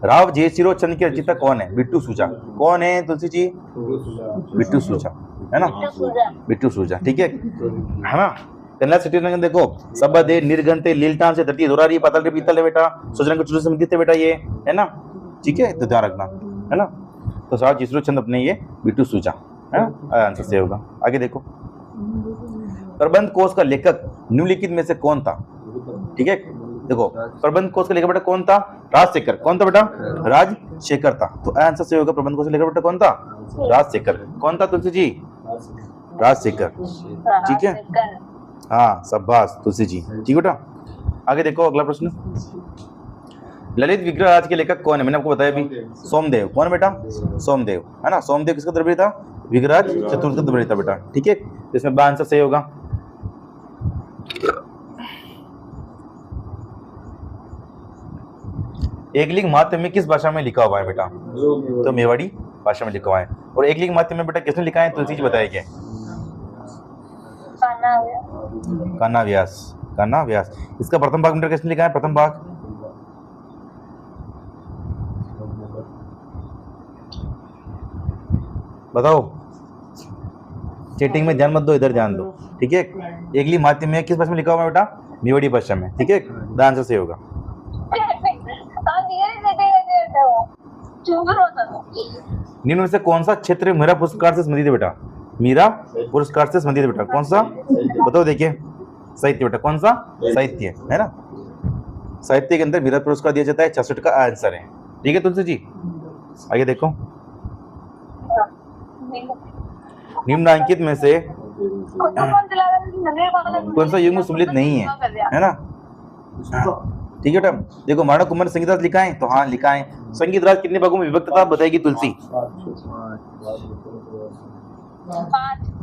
राव जयसिरो चंद की रचयिता कौन है? बिट्टू सूजा। कौन है तुलसी जी? बिट्टू सूजा, है ना, बिट्टू सूजा, ठीक है ना। कन्नड़ सिटी में देखो, सब दे निर्गंते लीलटान से धरती दोरारी पाताल रे पीतल है बेटा, सुजरंग को चुरू से मिलते बेटा ये, है ना, ठीक है। तो ध्यान रखना, है ना। तो राव जयसिरो चंद अपने ये बिट्टू सूजा, है ना, आंसर सही होगा। आगे देखो, प्रबंध कोश का लेखक निम्नलिखित में से कौन था? ठीक है, देखो प्रबंध कोश का लेखक बेटा कौन था? राजशेखर। कौन था बेटा? राजशेखर था। तो आंसर सही होगा। प्रबंध कोश का लेखक बेटा कौन था? राजशेखर। कौन था तुलसी जी? राजशेखर, ठीक है। हाँ शाबाश तुलसी जी, ठीक बेटा। आगे देखो अगला प्रश्न, ललित विग्रह राज के लेखक कौन है? मैंने आपको बताया अभी, सोमदेव। कौन बेटा? सोमदेव, है ना। सोमदेव किसका द्रव्य था? विग्रहराज चतुर्थ का द्रव्य था बेटा, ठीक है। इसमें आंसर सही होगा। एकलिंग माध्यम में किस भाषा में लिखा हुआ है बेटा? तो मेवाड़ी भाषा में लिखा हुआ है। और एकलिंग माध्यम में बेटा किसने लिखा है? तुलसी जी बताएंगे। कान्हा व्यास, कान्हा व्यास। इसका प्रथम भाग बेटा किसने लिखा है? प्रथम भाग बताओ, चीटिंग में ध्यान मत दो, इधर ध्यान दो, ठीक है। एकली माध्यम में किस भाषा में लिखा हुआ है बेटा? मेवाड़ी भाषा में, ठीक है। द आंसर सही होगा। निम्न में से कौन सा क्षेत्र मीरा पुरस्कार से संबंधित है बेटा? मीरा पुरस्कार से संबंधित है बेटा, कौन सा बताओ? देखिए साहित्य बेटा, कौन सा? साहित्य है ना। साहित्य के अंदर मीरा पुरस्कार दिया जाता है, 66 का आंसर है, ठीक है तुलसी जी। आगे देखो, निम्नलिखित में से कौन सा युग्म सम्मिलित नहीं है ना, ठीक है बेटा। देखो मानव कुमार ने संगीत राज लिखा है, तो हाँ लिखा है। संगीत राज कितने भागों में विभक्त था बताएगी तुलसी?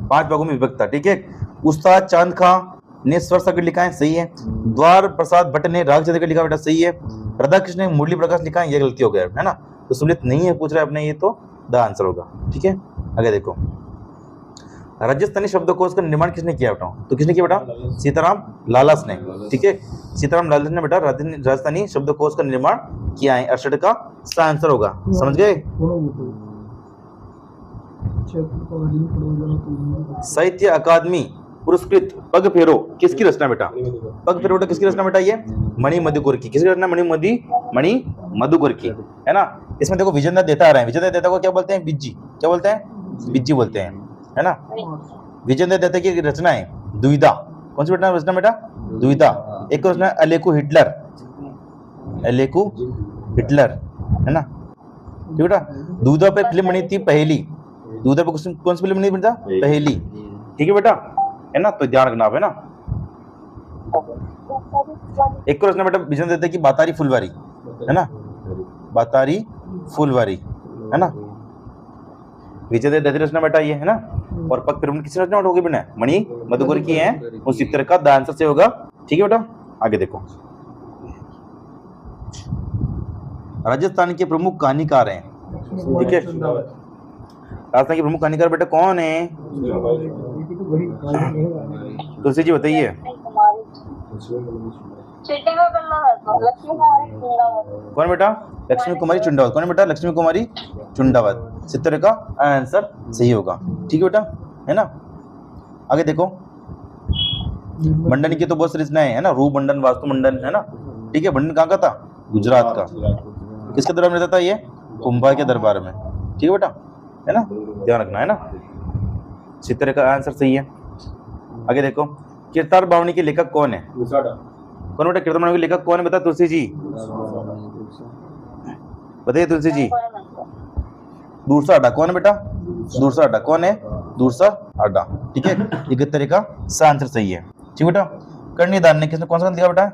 5 भागों में विभक्त था, ठीक है। उस्ताद चांद खां ने स्वर संगीत लिखा है, सही है। द्वार प्रसाद भट्ट ने राग चंद्र लिखा बेटा, सही है। राधा कृष्ण ने मुरली प्रकाश लिखा है, ये गलती हो गया है ना, तो सम्मिलित नहीं है पूछ रहा है अपने, ये तो द आंसर होगा, ठीक है। आगे देखो, राजस्थानी शब्दकोश का निर्माण किसने किया बेटा? तो किसने किया बेटा? सीताराम लालास ने, ठीक है। सीताराम लालास ने बेटा राजस्थानी शब्दकोश का निर्माण किया है, 68 का आंसर होगा, समझ गए। साहित्य अकादमी पुरस्कृत पग फेरो किसकी रचना बेटा? पग फेरो किसकी रचना बेटा? ये मणि मधुकर की। किसकी रचना? मणि मधुकर की, है ना। इसमें देखो विजेंद्र देता आ रहा है, विजेंद्र देता को क्या बोलते हैं? बिज्जी, क्या बोलते हैं? बिज्जी बोलते हैं, है ना। विजेंद्र दत्त की रचना है द्विधा, कौन सी बेटा रचना बेटा? द्विधा। एक रचना अलेकू हिटलर, अलेकू हिटलर, है ना, ठीक बेटा। द्विधा पे फिल्म बनी थी पहली, द्विधा पे कौन सी फिल्म बनी बेटा? पहली, ठीक है बेटा, है ना, तो ध्यान रखना है ना। एक रचना बेटा विजेंद्र दत्त की बातारी फुलवारी, है ना, बातारी फुलवारी, है ना, विजेंद्र दत्त रचना बेटा ये, है ना। और पग फिल्म किसी रचना होगी बेटा? मणि मधुकर की है, उस चित्र का द आंसर से होगा, ठीक है बेटा। आगे देखो, राजस्थान के प्रमुख कहानीकार हैं, ठीक है। राजस्थान के प्रमुख कहानीकार बेटा कौन है? तुलसी जी बताइए। कौन बेटा? लक्ष्मी कुमारी चुंडावत। कौन बेटा? लक्ष्मी कुमारी चुंडावत, चित्र का आंसर सही होगा, ठीक है बेटा, है ना। आगे देखो, मंडन की तो बहुत रचनाएं है ना, रूप मंडन, वास्तु मंडन, है ना, ठीक है। मंडन कहाँ का था? गुजरात का। किसके दरबार में रहता था ये? कुंभा के दरबार में, ठीक है बेटा, है ना, ध्यान रखना, है ना। चित्र का आंसर सही है। आगे देखो, कीर्तार बावनी के लेखक कौन है? कौन बेटा? कीर्तार बावनी के लेखक कौन है बता तुलसी जी, बताइए तुलसी जी। दूरसा अड्डा कौन है बेटा? दूरसा अड्डा कौन है? दूरसा अड्डा, ठीक है। ये किस तरीका का आंसर सही है, ठीक बेटा। कर्णिदान ने किसने कौन सा लिखा बेटा?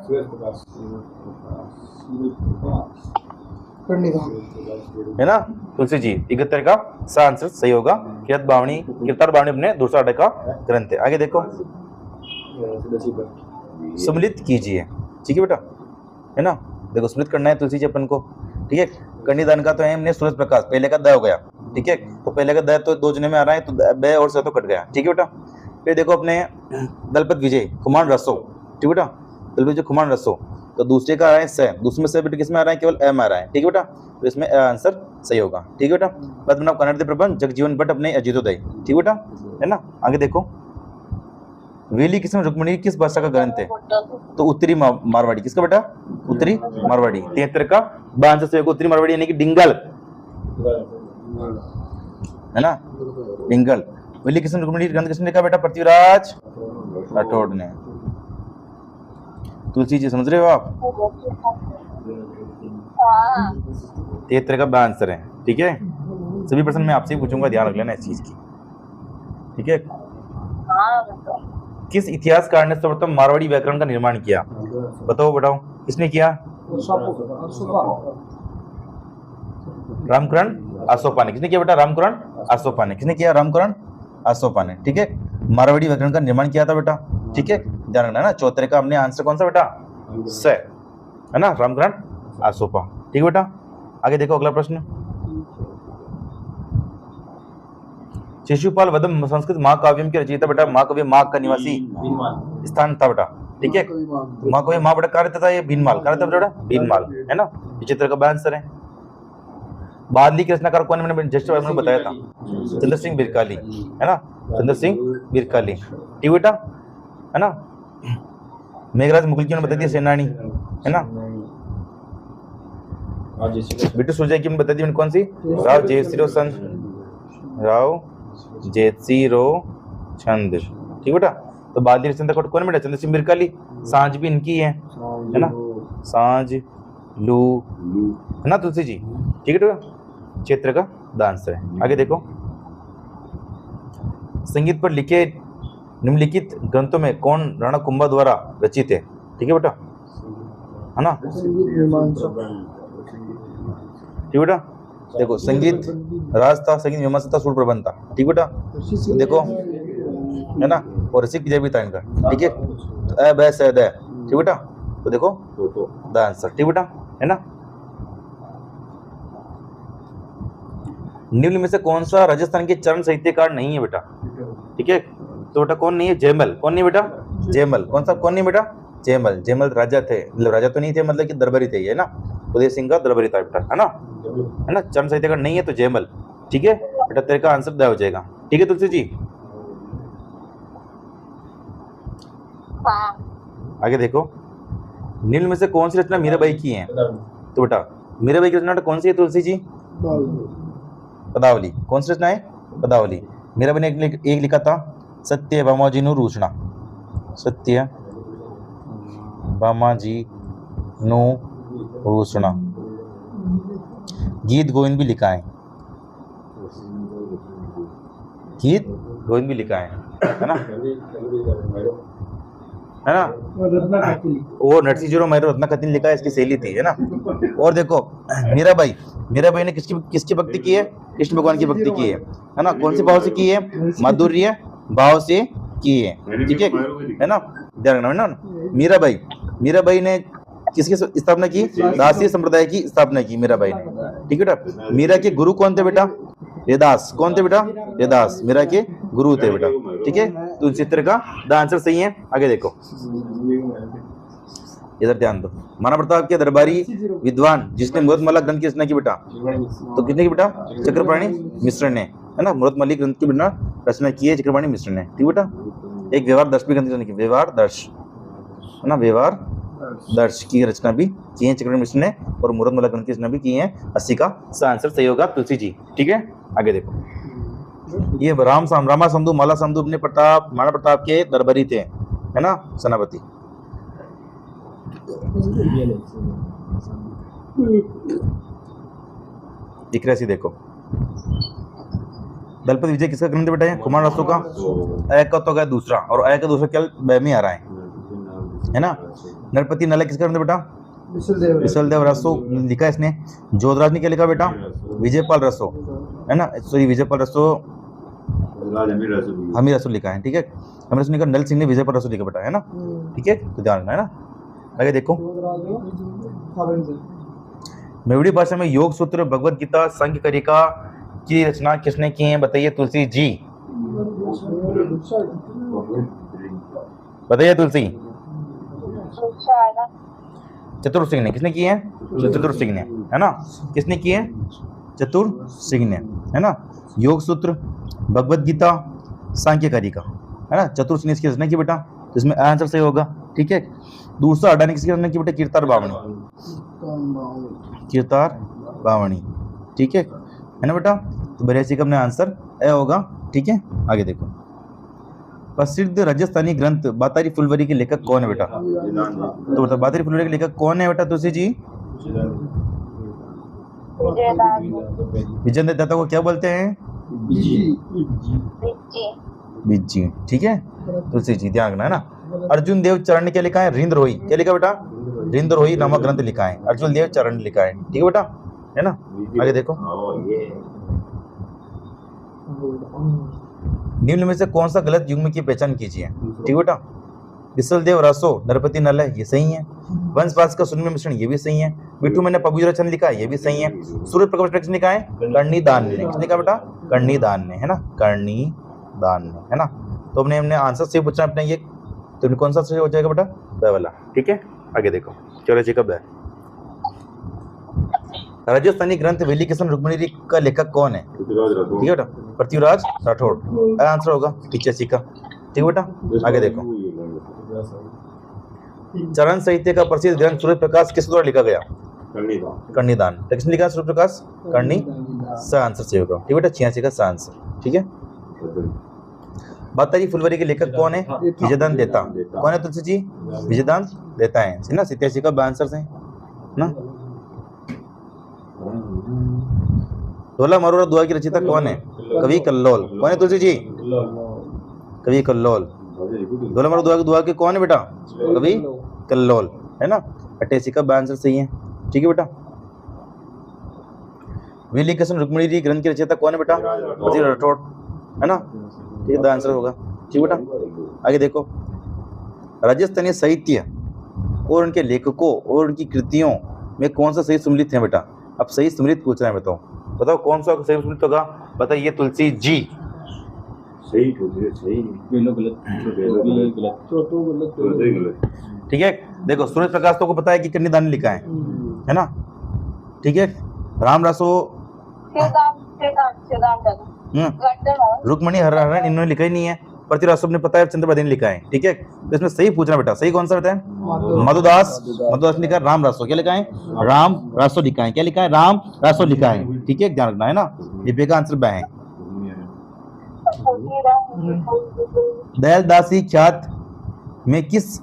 है ना तुलसी जी, 71 का आंसर सही होगा। कीर्तार बावनी अपने दूसरा अड्डा का ग्रंथ है। आगे देखो, सम्मिलित कीजिए, ठीक है बेटा, है ना। देखो सम्मिलित करना है तुलसी जी अपन को, ठीक है। कर्णिदान का तो है हमने सूरज प्रकाश, पहले का द हो गया, ठीक है। तो पहले का द तो 2 जने में आ रहा है, तो ब और स तो कट गया, ठीक है बेटा। फिर देखो अपने दलपत विजय कुमार रसो, ठीक बेटा, दलपत विजय कुमार रसो, तो दूसरे का आ रहा है स, दूसरे में से बेटा किस में आ रहा है? केवल एम आ रहा है, ठीक है बेटा, तो इसमें आंसर सही होगा, ठीक है बेटा। पद्मनाभ कन्नड़ प्रबंध जगजीवन भट्ट अपने अजितोदय, ठीक बेटा, है ना। आगे देखो, वेली किस्म रुक्मणी किस भाषा का ग्रंथ है? तो उत्तरी मारवाड़ी, किसका बेटा? उत्तरी मारवाड़ी, 73 का आंसर सही होगा। उत्तरी मारवाड़ी यानी कि डिंगल, है ना, डिंगल। वेली किस्म रुक्मणी ग्रंथ किसने लिखा बेटा? पृथ्वीराज राठौड़ ने। तुलसी जी समझ रहे हो आप? 73 का आंसर है, ठीक है। सभी प्रश्न मैं आपसे ही पूछूंगा, ध्यान रख लेना इस चीज की, ठीक है। किस इतिहासकार ने सर्वप्रथम मारवाड़ी व्याकरण का निर्माण किया? बताओ बताओ, किसने किया? रामकरण आसोपा ने। किसने किया बेटा? रामकरण आसोपा ने। किसने किया? रामकरण आसोपा ने, ठीक है। मारवाड़ी व्याकरण का निर्माण किया था बेटा, ठीक है, ध्यान रखना ना। 74 का हमने आंसर कौन सा बेटा? स, है ना, रामकरण आसोपा, ठीक है बेटा। आगे देखो अगला प्रश्न, शिशुपाल वधम संस्कृत महाकाव्यम की रचयिता बेटा? महाकवि माघ का निवासी स्थान था बेटा, ठीक है। महाकवि माँ बेटा कहाँ रहता था? ये भीनमाल। कहाँ रहता बेटा? भीनमाल, है ना, ये चित्र का आंसर है। बादली के रचनाकार कौन है, मैंने जस्ट मैंने बताया था, चंद्र सिंह बिरकाली, है ना, चंद्र सिंह बिरकाली, ठीक बेटा, है ना। मेघराज मुगल की बता दिया सेनानी, है ना। बेटू सुरजय की बता दी मैंने कौन सी, राव जयसिरो चंद, राव जयसिरो चंद, ठीक बेटा। तो बादली रचना कौन है बेटा, चंद्र सिंह बिरकाली। सांझ भी इनकी है ना, सांझ लू, है ना तुलसी जी, ठीक है बेटा। क्षेत्र का द आंसर है। आगे देखो, संगीत पर लिखे निम्नलिखित ग्रंथों में कौन राणा कुंभा द्वारा रचित है, ठीक है बेटा, है ना, ठीक बेटा। देखो संगीत राज था, संगीत मीमांसा था, सूर प्रबंध था, ठीक बेटा। देखो है ना, और रसिक जय भी था इनका, ठीक है। अ ब स द, ठीक बेटा। तो देखो द आंसर, ठीक बेटा, है ना। निम्न में से कौन सा राजस्थान के चरण साहित्यकार नहीं है बेटा, ठीक है। तो बेटा कौन नहीं है, जयमल, कौन नहीं बेटा, जयमल, कौन सा कौन नहीं बेटा, जयमल। जयमल राजा थे, मतलब राजा तो नहीं थे, मतलब कि दरबारी थे, है ना, उदय सिंह का दरबारी था बेटा, है ना, चरण साहित्यकार नहीं है तो जयमल, ठीक है बेटा। तेरे का आंसर द हो जाएगा, ठीक है तुलसी जी। आगे देखो, निम्न में से कौन सी रचना मीराबाई की है, तो बेटा मीराबाई की रचना कौन सी है तुलसी जी, पदावली। कौन सी रचना है, पदावली। मीराबाई ने एक लिखा था, सत्य भामाजी नु रूषणा, सत्य भामाजी नु रूषणा। गीत गोविंद भी लिखा है, गीत गोविंद भी लिखा है ना, है ना। वो नरसिंह मैरो रत्ना खती ने लिखा है, इसकी शैली थी, है ना। और देखो मीराबाई, मीराबाई ने किसकी भक्ति की है, कृष्ण भगवान की भक्ति की है ना। कौन से भाव से की है, माधुर्य भाव से की है, ठीक है ना, ध्यान रखना, है ना। मीराबाई ने किसकी स्थापना की, दासी संप्रदाय की स्थापना की मीराबाई ने, ठीक है बेटा। मीरा के गुरु कौन थे बेटा, रेदास, कौन थे बेटा, रेदास मीरा के गुरु थे बेटा, ठीक है। तो इस चित्र का द आंसर सही है। आगे देखो, इधर ध्यान दो। महाराणा प्रताप के दरबारी विद्वान जिसने मूर्तमाला ग्रंथ की रचना की बेटा, तो किसने की बेटा, चक्रपाणी मिश्र ने, है ना। मूर्तमाली ग्रंथ की बेटा रचना की है चक्रपाणी मिश्र ने, ठीक बेटा। एक व्यवहार दर्श भी ग्रंथ की, व्यवहार दर्श, है ना, व्यवहार दर्श की रचना भी की है चक्रपाणी मिश्र ने, और मूर्तमाला ग्रंथ की रचना भी की है। 80 का आंसर सही होगा तुलसी जी, ठीक है। आगे देखो, ये रामा संधु माला संधु अपने महाराणा प्रताप के दरबारी थे, है ना, सेनापति। दिख रहा है, देखो दलपति विजय किसका ग्रंथ बेटा है, कुमार रसो का। अ का तो गया दूसरा, और अ का दूसरा क्या में आ रहा है ना। नरपति नल किसका ग्रंथ बेटा, विशल देव रसो लिखा है इसने। जोधराज ने क्या लिखा बेटा, विजयपाल रसो, है ना, सॉरी विजयपाल रसो, हमीर रसो लिखा है, ठीक है। हमीर रसो लिखा, नल सिंह ने विजयपाल रसो लिखा बेटा, है ना, ठीक है। तो ध्यान रखना, है ना। आगे देखो, मेवड़ी भाषा में योग सूत्र, भगवत गीता, संघ कारिका की रचना किसने की है, बताइए तुलसी जी, बताइए तुलसी। चतुर सिंह ने, किसने की है, चतुर सिंह ने, है ना, किसने की है, चतुर सिंह ने, है ना। योग सूत्र, भगवत गीता, सांख्य कारिका, है ना, चतुर सिंह ने इसकी रचना की बेटा, जिसमें आंसर सही होगा, ठीक है। दूसरा अड्डा ने किसकी रचना की बेटा, कीर्तार बावणी, कीर्तार बावणी, ठीक है ना बेटा। तो 82 का अपने आंसर ए होगा, ठीक है। आगे देखो, प्रसिद्ध राजस्थानी ग्रंथ बातारी फुलवरी के लेखक कौन है बेटा, तो बता बातारी फुलवरी के लेखक कौन है बेटा तुलसी जी। विजय दाता को क्या बोलते हैं, बिज्जी, ठीक है तुलसी जी, ध्यान रखना, है ना। अर्जुन देव चरण ने क्या लिखा है, रिंद्रोही, क्या लिखा बेटा, रिंद्रोही नामक ग्रंथ लिखा है, अर्जुन देव चरण लिखा है, ठीक है बेटा, है ना। आगे देखो, निम्न में से कौन सा गलत युग्म की पहचान कीजिए, ठीक बेटा। विशल देव रसो, नरपति नल है, ये सही है। वंशवास का सुनमे मिश्रण, ये भी सही है। बिट्टू मैंने पबूजरा चंद लिखा है, ये भी सही है। सूर्य प्रकाश किसने लिखा है, कर्णीदान ने, किसने कहा बेटा, कर्णीदान ने, है ना, कर्णीदान ने, है ना। तो हमने आंसर सही पूछना अपने, ये तो कौन सा सही हो जाएगा बेटा, ब वाला, ठीक है। आगे देखो, चलो जी कब है, राजस्थानी ग्रंथ वेली किस्म रुक्मिणी का लेखक कौन है? ठीक है बेटा, पृथ्वीराज राठौड़ आंसर होगा 85 का। ठीक है बेटा, आगे देखो। चरण साहित्य का प्रसिद्ध ग्रंथ सूर्य प्रकाश किस द्वारा लिखा गया? कर्णिदान। किसने लिखा सूर्य प्रकाश? कर्णी। सा आंसर सही होगा। ठीक है बेटा, 86 का सा आंसर। ठीक है, बाताजी फुलवरी के लेखक कौन है? विजयदान देता। कौन है तुलसी जी? विजयदान देता है ना, 87 का आंसर है ना। ढोला मरोड़ा दुआ की रचयिता कौन है? कवि कल्लोल। कौन है तुलसी जी? कवि कल्लोल। ढोला मरोड़ा दुआ के कौन है बेटा? कवि कल्लोल है ना, 88 का आंसर सही है। ठीक है बेटा, वेली किस्म रुक्मिणी ग्रंथ की रचयिता कौन है बेटा? राठौड़ है ना, ठीक है, आंसर होगा। ठीक बेटा, आगे देखो। राजस्थानी साहित्य और उनके लेखकों और उनकी कृतियों में कौन सा सही सम्मिलित है बेटा? अब सही सम्मिलित पूछ रहे हैं, बताओ बताओ कौन सा सही सम्मिलित होगा? बताइए तुलसी जी। सही सही गलत। ठीक है, देखो सूर्य प्रकाश तो को पता है कि कर्णिदान लिखा है ना। ठीक है, राम रासो रुक्मणी हरण इन्होंने लिखा ही नहीं है। पृथ्वीराज ने पता है चंद्रप्रभा ने लिखा है। ठीक है, तो इसमें सही पूछना बेटा, सही कौन सा बेटा है? मधुदास। मधुदास ने लिखा राम रासो। क्या लिखा है? राम रासो लिखा है। क्या लिखा है? राम रासो लिखा है। ठीक है, ध्यान रखना है ना, ये का आंसर ब है। दयालदासी ख्यात में किस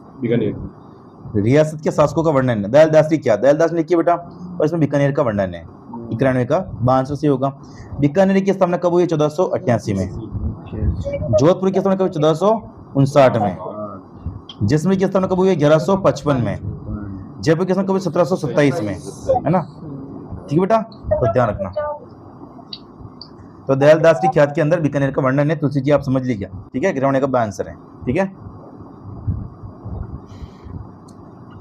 रियासत के शासकों का वर्णन है? दयालदासी क्या? दयालदास ने लिखी बेटा, और इसमें बीकानेर का वर्णन है। 91 का आंसर से होगा। बीकानेर की स्थापना कब हुई? 1488 में। जोधपुर की स्थापना कब हुई? 1459 में। जैसलमेर की स्थापना कब हुई? 1155 में। जयपुर की स्थापना कब हुई? 1727 में, है ना। ठीक है बेटा, तो ध्यान रखना। तो दयालदास की ख्यात के अंदर बीकानेर का वर्णन है। तुलसी जी आप समझ लीजिए। ठीक है, 91 का आंसर है। ठीक है,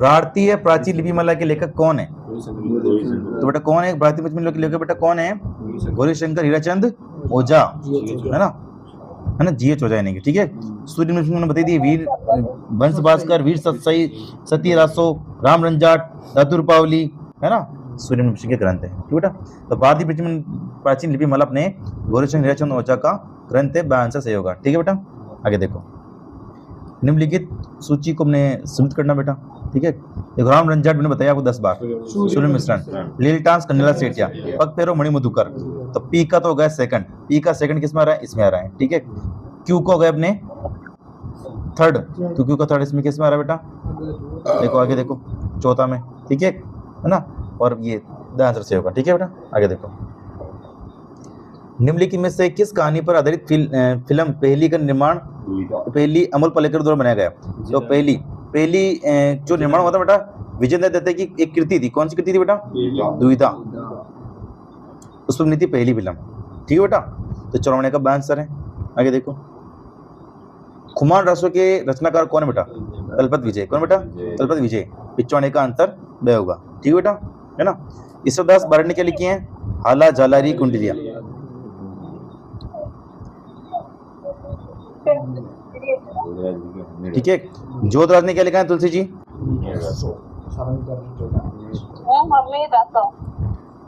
भारतीय प्राचीन लिपिमाला के लेखक कौन है? तो बेटा कौन है भारतीय प्राचीन लिपिमाला के लेखक? बेटा कौन है? गौरीशंकर हीराचंद ओझा, है ना, है ना, GH ओझा यानी कि। ठीक है, सूर्य ने बताई थी वीर वंश भास्कर, वीर सती रासो, राम रंजाट, दादुर पावली, है ना, सूर्यवंशी के ग्रंथ है। ठीक बेटा, तो भारतीय प्राचीन लिपिमाला अपने गौरीशंकर हीराचंद ओझा का ग्रंथ है। आंसर सही होगा। ठीक है बेटा, आगे देखो। निम्नलिखित सूची को हमने सीमित करना बेटा। ठीक है, देखो राम रंजाट मैंने बताया आपको 10 बार। सूर्य मिश्रण, लीलटांस, कन्नला सेठिया, पग पैरो, मणि मधुकर। तो पी का तो हो गया सेकंड। पी का सेकंड किस में आ रहा है? इसमें आ रहा है। ठीक है, क्यू को हो गया अपने थर्ड, तो क्यू का थर्ड इसमें किस में आ रहा है बेटा? देखो आगे देखो, चौथा में। ठीक है ना, और ये आंसर से होगा। ठीक है बेटा, आगे देखो। निम्नलिखित में से किस कहानी पर आधारित फिल्म पहली का निर्माण पहली अमोल पालेकर द्वारा बनाया गया? तो पहली जो निर्माण हुआ था बेटा, विजय दत्त की एक कृति थी। कौन सी कृति थी बेटा? दुविधा। उस पर बनी थी पहली फिल्म। ठीक है बेटा, तो 94 का आंसर है। आगे देखो। खुमान रासो के रचनाकार कौन है बेटा? तलपत विजय। कौन बेटा? तलपत विजय। 95 का आंसर ब होगा। ठीक बेटा, है ना। ईश्वरदास बारड ने क्या लिखी है? हाला झालारी कुंडलिया। ठीक है, जोधराज ने क्या लिखा है तुलसी जी?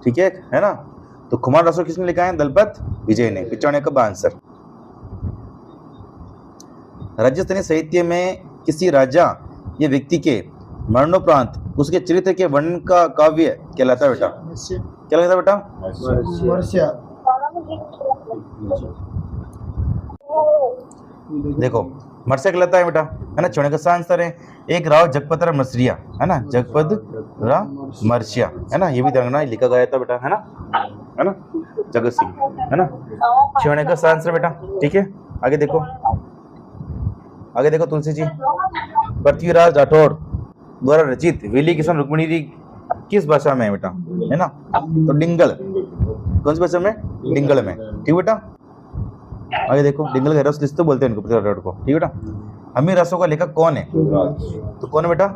ठीक है ना। तो कुमार रासो किसने लिखा है? दलपत विजय ने। 95 का आंसर। राजस्थानी साहित्य में किसी राजा या व्यक्ति के मरणोपरांत उसके चरित्र के वर्णन का काव्य कहलाता है बेटा? क्या कहता है बेटा? देखो मरसिया कहलाता है बेटा, है ना। 94 का आंसर है। एक राव जगपत राव मरसिया, है ना, जगपत राव मरसिया, है ना, ये भी ध्यान रखना, लिखा गया था बेटा, है ना, जगत सिंह, है ना। 94 का आंसर बेटा। ठीक है, आगे देखो। आगे देखो तुलसी जी। पृथ्वीराज राठौड़ द्वारा रचित वेली किस्म रुक्मिणी किस भाषा में है बेटा? है ना, तो डिंगल। कौन सी भाषा में? डिंगल में। ठीक बेटा, आगे देखो। डिंगल का रस तो बोलते हैं इनको, पृथ्वीराज राठौड़ को। ठीक बेटा। हमीर रासो का लेखक कौन है? तो कौन है बेटा?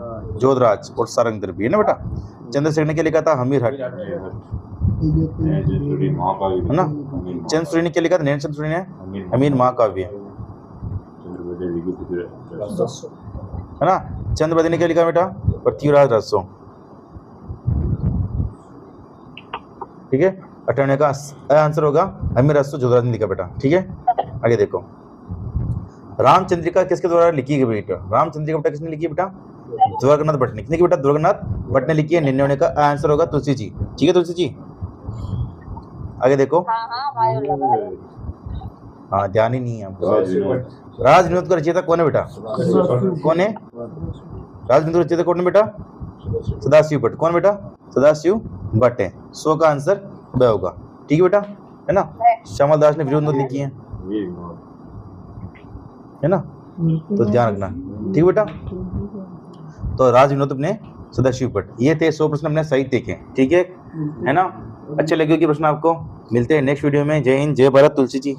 जोधराज और सारंग दर्बी, है ना बेटा। चंद्रसेन ने क्या लिखा था? हमीर हट, है ना। चंद्रसेन ने क्या लिखा था? नैन चंद्रसेन ने हमीर महाकाव्य, है ना। चंद्रवदी ने क्या लिखा बेटा? पृथ्वीराज रासो। ठीक है। 58 का आंसर होगा अमीर रसो जोधराज ने लिखा बेटा, ठीक है। आगे देखो, रामचंद्रिका किसके द्वारा लिखी गई बेटा? रामचंद्रिका बेटा किसने लिखी है बेटा? द्वारकानाथ भट्ट ने। किसने की बेटा? द्वारकानाथ भट्ट ने लिखी है। 99 का आंसर होगा तुलसी जी, ठीक है तुलसी जी। आगे देखो, हाँ हाँ हमारे लगा है। हाँ ध्यान ही नहीं है आपको। राजविनोद राजविनोद का रचयिता कौन है बेटा? कौन है राजविनोद का रचयिता? कौन है बेटा? सदाशिव भट्ट। कौन बेटा? सदाशिव भट्ट है। 100 का आंसर ब होगा, ठीक है बेटा, है ना। श्यामल दास ने विरोध नोट लिखी है ना, तो ध्यान रखना, ठीक है बेटा। तो राजविनोद अपने सदाशिव भट्ट। ये थे 100 प्रश्न अपने साहित्य के, ठीक है ना। अच्छे लगे कि प्रश्न आपको? मिलते हैं नेक्स्ट वीडियो में। जय हिंद, जय भारत। तुलसी जी।